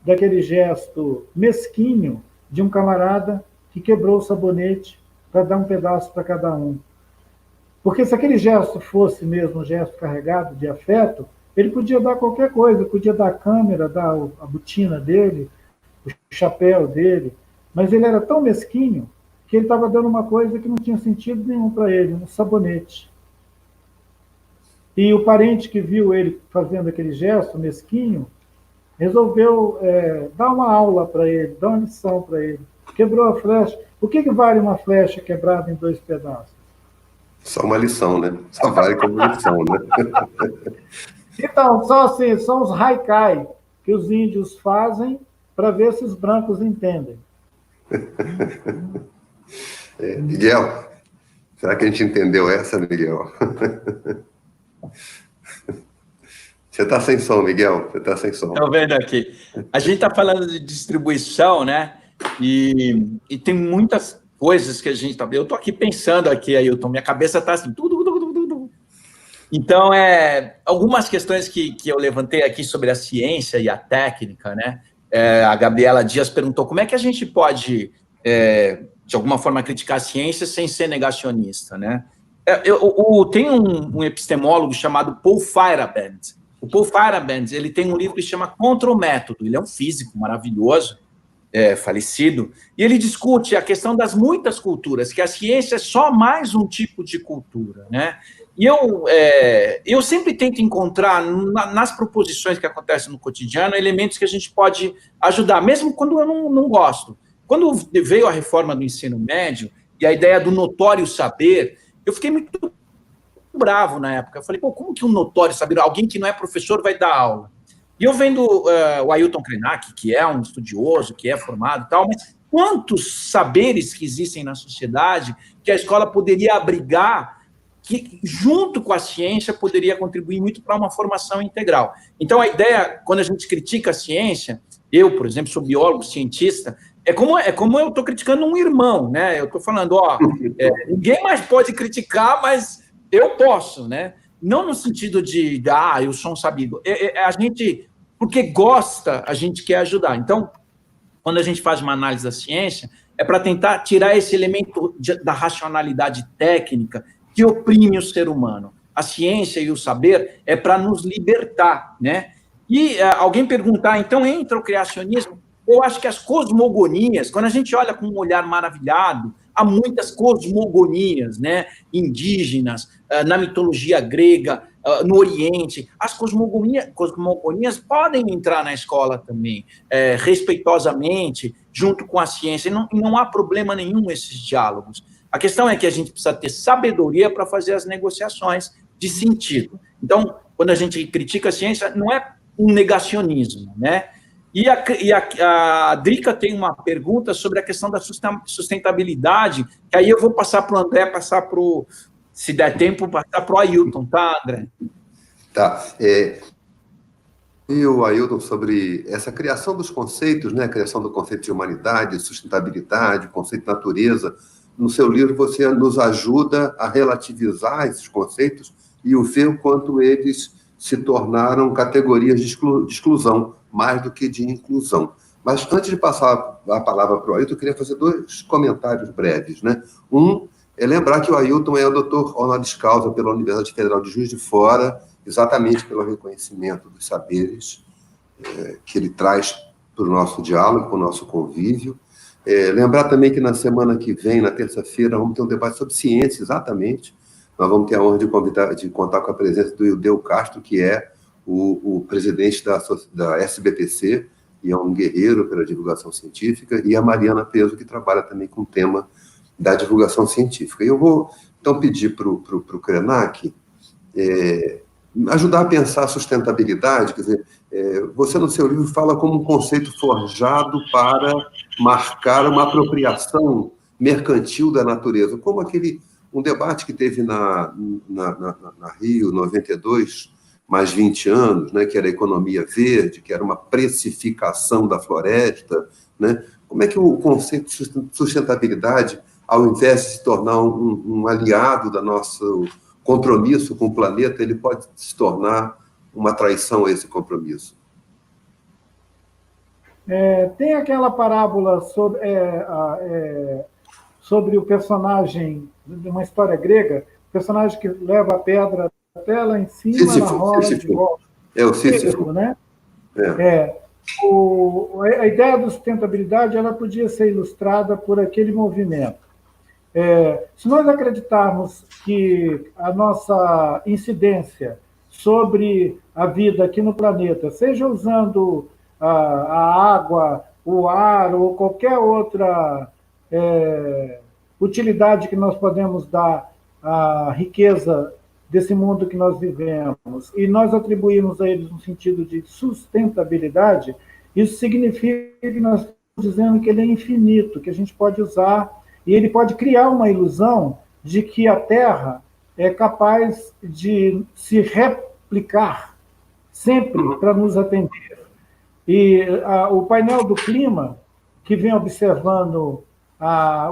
daquele gesto mesquinho de um camarada que quebrou o sabonete para dar um pedaço para cada um. Porque se aquele gesto fosse mesmo um gesto carregado de afeto, ele podia dar qualquer coisa, podia dar a câmera, dar a botina dele, o chapéu dele, mas ele era tão mesquinho que ele estava dando uma coisa que não tinha sentido nenhum para ele, um sabonete. E o parente que viu ele fazendo aquele gesto mesquinho resolveu dar uma aula para ele, dar uma lição para ele. Quebrou a flecha. O que vale uma flecha quebrada em 2 pedaços? Só uma lição, né? Só vale como lição, né? Então, são os haikai que os índios fazem para ver se os brancos entendem. Miguel, será que a gente entendeu essa, Miguel? Você está sem som, Miguel, você está sem som. Estou vendo aqui. A gente está falando de distribuição, né? E tem muitas coisas que a gente está... Eu estou aqui pensando aqui, Ailton, minha cabeça está assim... Então, algumas questões que eu levantei aqui sobre a ciência e a técnica, né? A Gabriela Dias perguntou como é que a gente pode, de alguma forma, criticar a ciência sem ser negacionista, né? Tem um epistemólogo chamado Paul Feyerabend. O Paul Feyerabend, ele tem um livro que se chama Contra o Método. Ele é um físico maravilhoso, falecido, e ele discute a questão das muitas culturas, que a ciência é só mais um tipo de cultura, né? E eu sempre tento encontrar, nas proposições que acontecem no cotidiano, elementos que a gente pode ajudar, mesmo quando eu não gosto. Quando veio a reforma do ensino médio, e a ideia do notório saber, eu fiquei muito bravo na época. Eu falei, como que um notório saber, alguém que não é professor vai dar aula? E eu vendo o Ailton Krenak, que é um estudioso, que é formado e tal, mas quantos saberes que existem na sociedade que a escola poderia abrigar, que, junto com a ciência, poderia contribuir muito para uma formação integral. Então, a ideia, quando a gente critica a ciência, eu, por exemplo, sou biólogo, cientista, é como eu estou criticando um irmão, né? Eu estou falando, ninguém mais pode criticar, mas eu posso, né? Não no sentido de, eu sou um sabido. A gente, porque gosta, a gente quer ajudar. Então, quando a gente faz uma análise da ciência, é para tentar tirar esse elemento da racionalidade técnica que oprime o ser humano. A ciência e o saber é para nos libertar, né? E alguém perguntar, então entra o criacionismo? Eu acho que as cosmogonias, quando a gente olha com um olhar maravilhado, há muitas cosmogonias, né, indígenas, na mitologia grega, no Oriente. As cosmogonias podem entrar na escola também, respeitosamente, junto com a ciência, e não há problema nenhum esses diálogos. A questão é que a gente precisa ter sabedoria para fazer as negociações de sentido. Então, quando a gente critica a ciência, não é um negacionismo, né? E a Drica tem uma pergunta sobre a questão da sustentabilidade, que aí eu vou passar para o André, se der tempo, passar para o Ailton, tá, André? Tá. E o Ailton, sobre essa criação dos conceitos, né? A criação do conceito de humanidade, sustentabilidade, conceito de natureza. No seu livro, você nos ajuda a relativizar esses conceitos e ver o quanto eles se tornaram categorias de exclusão, mais do que de inclusão. Mas, antes de passar a palavra para o Ailton, eu queria fazer 2 comentários breves, né? Um é lembrar que o Ailton é o doutor honoris causa pela Universidade Federal de Juiz de Fora, exatamente pelo reconhecimento dos saberes que ele traz para o nosso diálogo, para o nosso convívio. Lembrar também que na semana que vem, na terça-feira, vamos ter um debate sobre ciência, exatamente. Nós vamos ter a honra de contar com a presença do Ildeu Castro, que é o presidente da SBPC, e é um guerreiro pela divulgação científica, e a Mariana Peso, que trabalha também com o tema da divulgação científica. E eu vou, então, pedir para o Krenak ajudar a pensar a sustentabilidade. Quer dizer, você, no seu livro, fala como um conceito forjado para marcar uma apropriação mercantil da natureza, como um debate que teve na Rio 92, mais 20 anos, né, que era a economia verde, que era uma precificação da floresta, né? Como é que o conceito de sustentabilidade, ao invés de se tornar um aliado do nosso compromisso com o planeta, ele pode se tornar uma traição a esse compromisso? Tem aquela parábola sobre o personagem de uma história grega, o personagem que leva a pedra até lá em cima, ela rola de volta. É o Sísifo, né? A ideia da sustentabilidade ela podia ser ilustrada por aquele movimento. Se nós acreditarmos que a nossa incidência sobre a vida aqui no planeta, seja usando a água, o ar ou qualquer outra utilidade que nós podemos dar à riqueza desse mundo que nós vivemos, e nós atribuímos a eles um sentido de sustentabilidade, isso significa que nós estamos dizendo que ele é infinito, que a gente pode usar, e ele pode criar uma ilusão de que a Terra é capaz de se replicar sempre para nos atender. E o painel do clima, que vem observando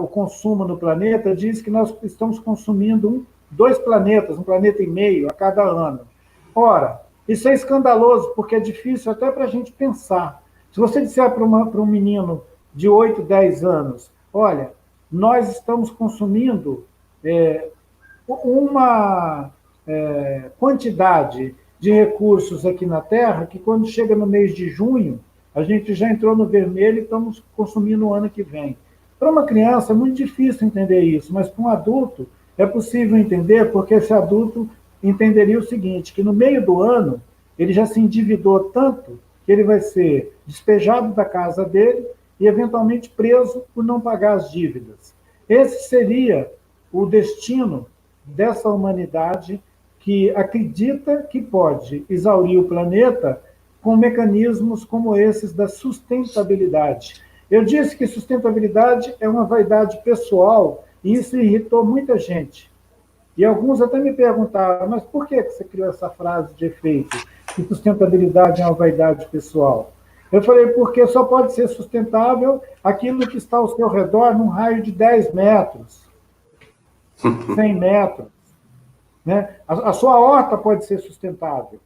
o consumo no planeta, diz que nós estamos consumindo 2 planetas, 1,5 planeta a cada ano. Ora, isso é escandaloso, porque é difícil até para a gente pensar. Se você disser para um menino de 8, 10 anos, olha, nós estamos consumindo uma quantidade de recursos aqui na Terra que, quando chega no mês de junho, a gente já entrou no vermelho e estamos consumindo o ano que vem. Para uma criança é muito difícil entender isso, mas para um adulto é possível entender, porque esse adulto entenderia o seguinte, que no meio do ano ele já se endividou tanto que ele vai ser despejado da casa dele e eventualmente preso por não pagar as dívidas. Esse seria o destino dessa humanidade que acredita que pode exaurir o planeta com mecanismos como esses da sustentabilidade. Eu disse que sustentabilidade é uma vaidade pessoal e isso irritou muita gente. E alguns até me perguntaram, mas por que você criou essa frase de efeito? Que sustentabilidade é uma vaidade pessoal. Eu falei, porque só pode ser sustentável aquilo que está ao seu redor num raio de 10 metros, 100 metros. Né? A sua horta pode ser sustentável.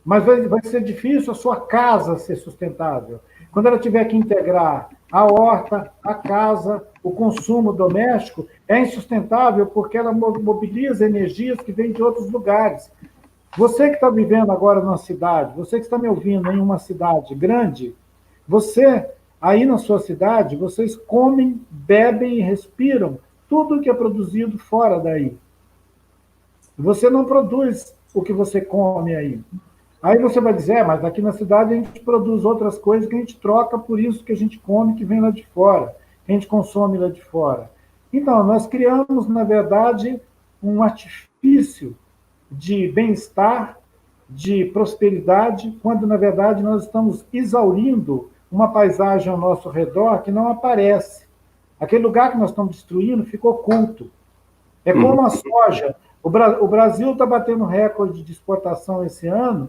Mas vai ser difícil a sua casa ser sustentável. Quando ela tiver que integrar a horta, a casa, o consumo doméstico, é insustentável porque ela mobiliza energias que vêm de outros lugares. Você que está vivendo agora numa cidade, você que está me ouvindo em uma cidade grande, você, aí na sua cidade, vocês comem, bebem e respiram tudo que é produzido fora daí. Você não produz o que você come aí. Aí você vai dizer, mas aqui na cidade a gente produz outras coisas que a gente troca por isso que a gente come, que vem lá de fora, que a gente consome lá de fora. Então, nós criamos, na verdade, um artifício de bem-estar, de prosperidade, quando, na verdade, nós estamos exaurindo uma paisagem ao nosso redor que não aparece. Aquele lugar que nós estamos destruindo ficou oculto. É como a soja. O Brasil está batendo recorde de exportação esse ano,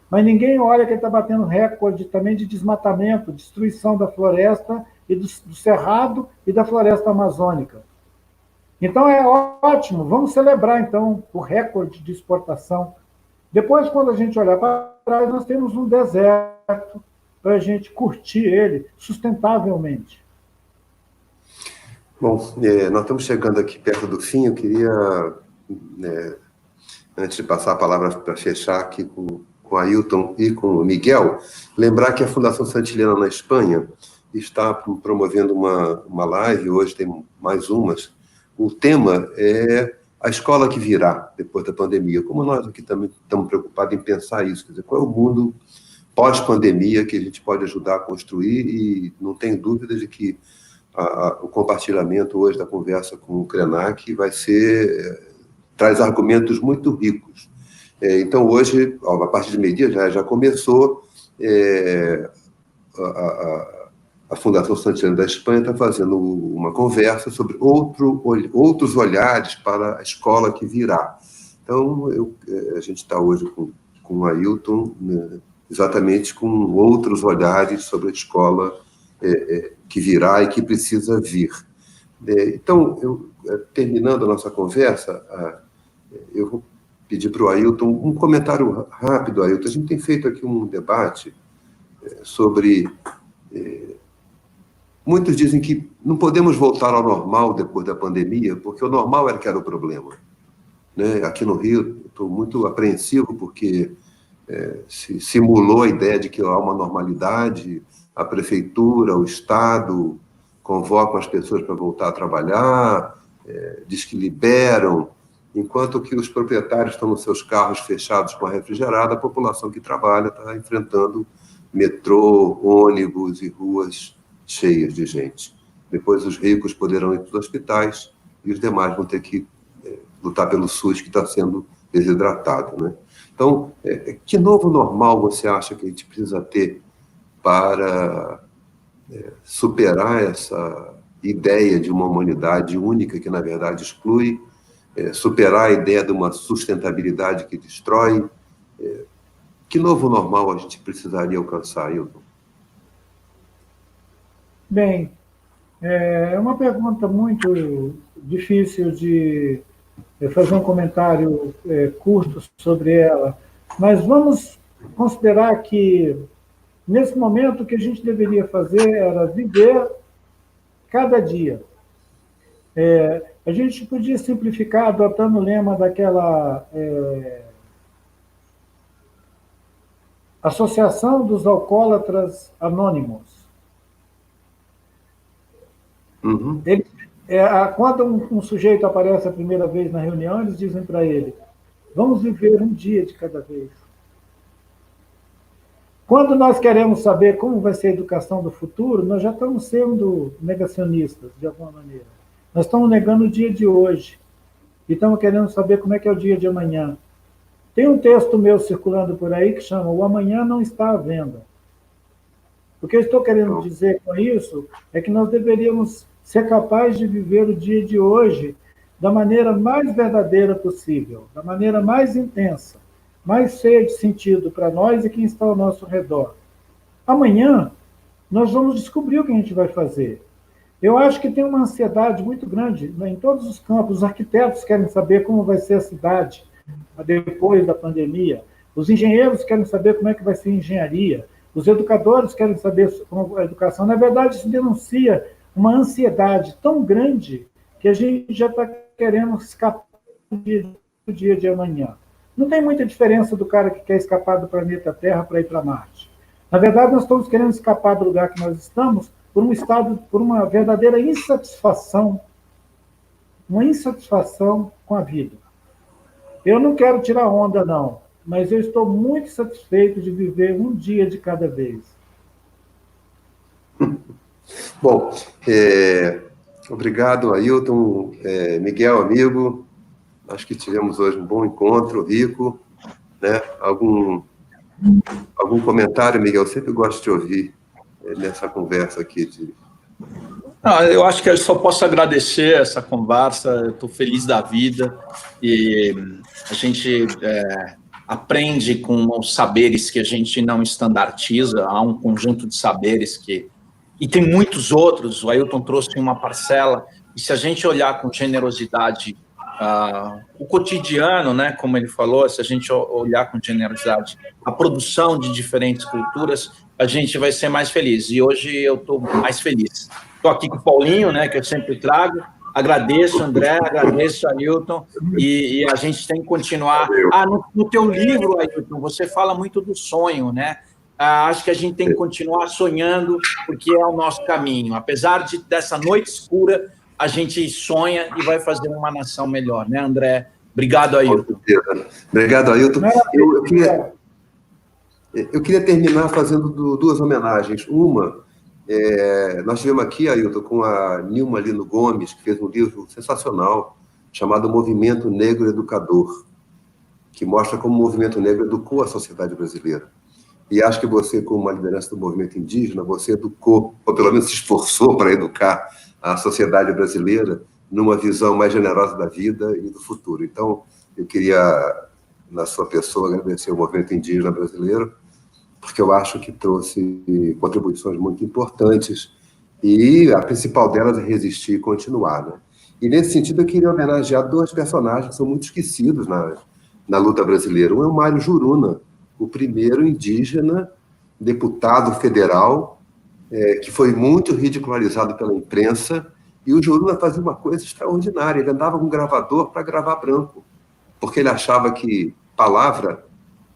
mas ninguém olha que ele está batendo recorde também de desmatamento, destruição da floresta e do cerrado e da floresta amazônica. Então é ótimo, vamos celebrar então o recorde de exportação. Depois, quando a gente olhar para trás, nós temos um deserto para a gente curtir ele sustentavelmente. Bom, nós estamos chegando aqui perto do fim. Eu queria, antes de passar a palavra para fechar aqui com o Ailton e com o Miguel, lembrar que a Fundação Santillana na Espanha está promovendo uma live, hoje tem mais umas. O tema é a escola que virá depois da pandemia. Como nós aqui também estamos preocupados em pensar isso, quer dizer, qual é o mundo pós-pandemia que a gente pode ajudar a construir, e não tenho dúvida de que o compartilhamento hoje da conversa com o Krenak traz argumentos muito ricos. Então, hoje, a partir de meio-dia, já começou, a Fundação Santillana da Espanha está fazendo uma conversa sobre outros olhares para a escola que virá. Então, a gente está hoje com o Ailton, né, exatamente com outros olhares sobre a escola que virá e que precisa vir. Então, terminando a nossa conversa, eu vou pedir para o Ailton um comentário rápido, Ailton. A gente tem feito aqui um debate sobre... Muitos dizem que não podemos voltar ao normal depois da pandemia, porque o normal era que era o problema. Né? Aqui no Rio, estou muito apreensivo, porque se simulou a ideia de que há uma normalidade, a prefeitura, o Estado convocam as pessoas para voltar a trabalhar, diz que liberam, enquanto que os proprietários estão nos seus carros fechados com a refrigerada, a população que trabalha está enfrentando metrô, ônibus e ruas cheias de gente. Depois os ricos poderão ir para os hospitais e os demais vão ter que lutar pelo SUS, que está sendo desidratado. Né? Então, que novo normal você acha que a gente precisa ter para superar essa ideia de uma humanidade única que, na verdade, exclui, superar a ideia de uma sustentabilidade que destrói? Que novo normal a gente precisaria alcançar, Ailton? Bem, é uma pergunta muito difícil de fazer um comentário curto sobre ela, mas vamos considerar que, nesse momento, o que a gente deveria fazer era viver cada dia. A gente podia simplificar adotando o lema daquela Associação dos Alcoólatras Anônimos. Uhum. Quando um sujeito aparece a primeira vez na reunião, eles dizem para ele: vamos viver um dia de cada vez. Quando nós queremos saber como vai ser a educação do futuro, nós já estamos sendo negacionistas, de alguma maneira. Nós estamos negando o dia de hoje e estamos querendo saber como é que é o dia de amanhã. Tem um texto meu circulando por aí que chama O Amanhã Não Está à Venda. O que eu estou querendo dizer com isso é que nós deveríamos ser capazes de viver o dia de hoje da maneira mais verdadeira possível, da maneira mais intensa, mais cheia de sentido para nós e quem está ao nosso redor. Amanhã, nós vamos descobrir o que a gente vai fazer. Eu acho que tem uma ansiedade muito grande, né, em todos os campos. Os arquitetos querem saber como vai ser a cidade depois da pandemia. Os engenheiros querem saber como é que vai ser a engenharia. Os educadores querem saber como a educação. Na verdade, isso denuncia uma ansiedade tão grande que a gente já está querendo escapar do dia de amanhã. Não tem muita diferença do cara que quer escapar do planeta Terra para ir para Marte. Na verdade, nós estamos querendo escapar do lugar que nós estamos por uma verdadeira insatisfação, uma insatisfação com a vida. Eu não quero tirar onda, não, mas eu estou muito satisfeito de viver um dia de cada vez. Bom, obrigado, Ailton. Miguel, amigo, acho que tivemos hoje um bom encontro, rico. Né? Algum comentário, Miguel? Eu sempre gosto de ouvir nessa conversa aqui. Eu acho que eu só posso agradecer essa conversa, eu estou feliz da vida, e a gente aprende com os saberes que a gente não estandartiza, há um conjunto de saberes e tem muitos outros, o Ailton trouxe uma parcela, e se a gente olhar com generosidade o cotidiano, né, como ele falou, se a gente olhar com generosidade a produção de diferentes culturas, a gente vai ser mais feliz. E hoje eu estou mais feliz. Estou aqui com o Paulinho, né, que eu sempre trago. Agradeço, André, agradeço, Ailton, e a gente tem que continuar. No teu livro, Ailton, você fala muito do sonho, né? Acho que a gente tem que continuar sonhando, porque é o nosso caminho. Apesar dessa noite escura, a gente sonha e vai fazer uma nação melhor, né, André? Obrigado, Ailton. Obrigado, Ailton. Eu queria terminar fazendo duas homenagens. Uma, nós tivemos aqui, Ailton, com a Nilma Lino Gomes, que fez um livro sensacional, chamado Movimento Negro Educador, que mostra como o movimento negro educou a sociedade brasileira. E acho que você, como uma liderança do movimento indígena, você educou, ou pelo menos se esforçou para educar a sociedade brasileira numa visão mais generosa da vida e do futuro. Então, eu queria, na sua pessoa, agradecer ao movimento indígena brasileiro, porque eu acho que trouxe contribuições muito importantes, e a principal delas é resistir e continuar. Né? E, nesse sentido, eu queria homenagear dois personagens que são muito esquecidos na luta brasileira. Um é o Mário Juruna, o primeiro indígena deputado federal, que foi muito ridicularizado pela imprensa, e o Joruna fazia uma coisa extraordinária, ele andava com um gravador para gravar branco, porque ele achava que palavra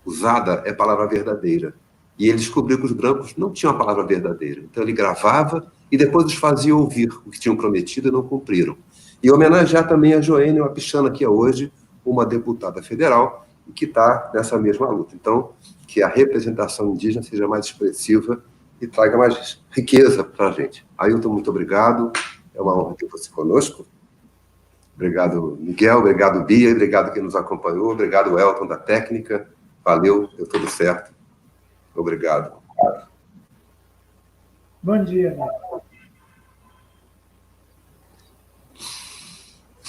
usada é palavra verdadeira. E ele descobriu que os brancos não tinham a palavra verdadeira. Então ele gravava e depois os fazia ouvir o que tinham prometido e não cumpriram. E homenagear também a Joênia Wapichana, que é hoje uma deputada federal e que está nessa mesma luta. Então, que a representação indígena seja mais expressiva e traga mais riqueza para a gente. Ailton, muito obrigado. É uma honra ter você conosco. Obrigado, Miguel. Obrigado, Bia. Obrigado quem nos acompanhou. Obrigado, Elton, da técnica. Valeu, deu tudo certo. Obrigado. Bom dia, né?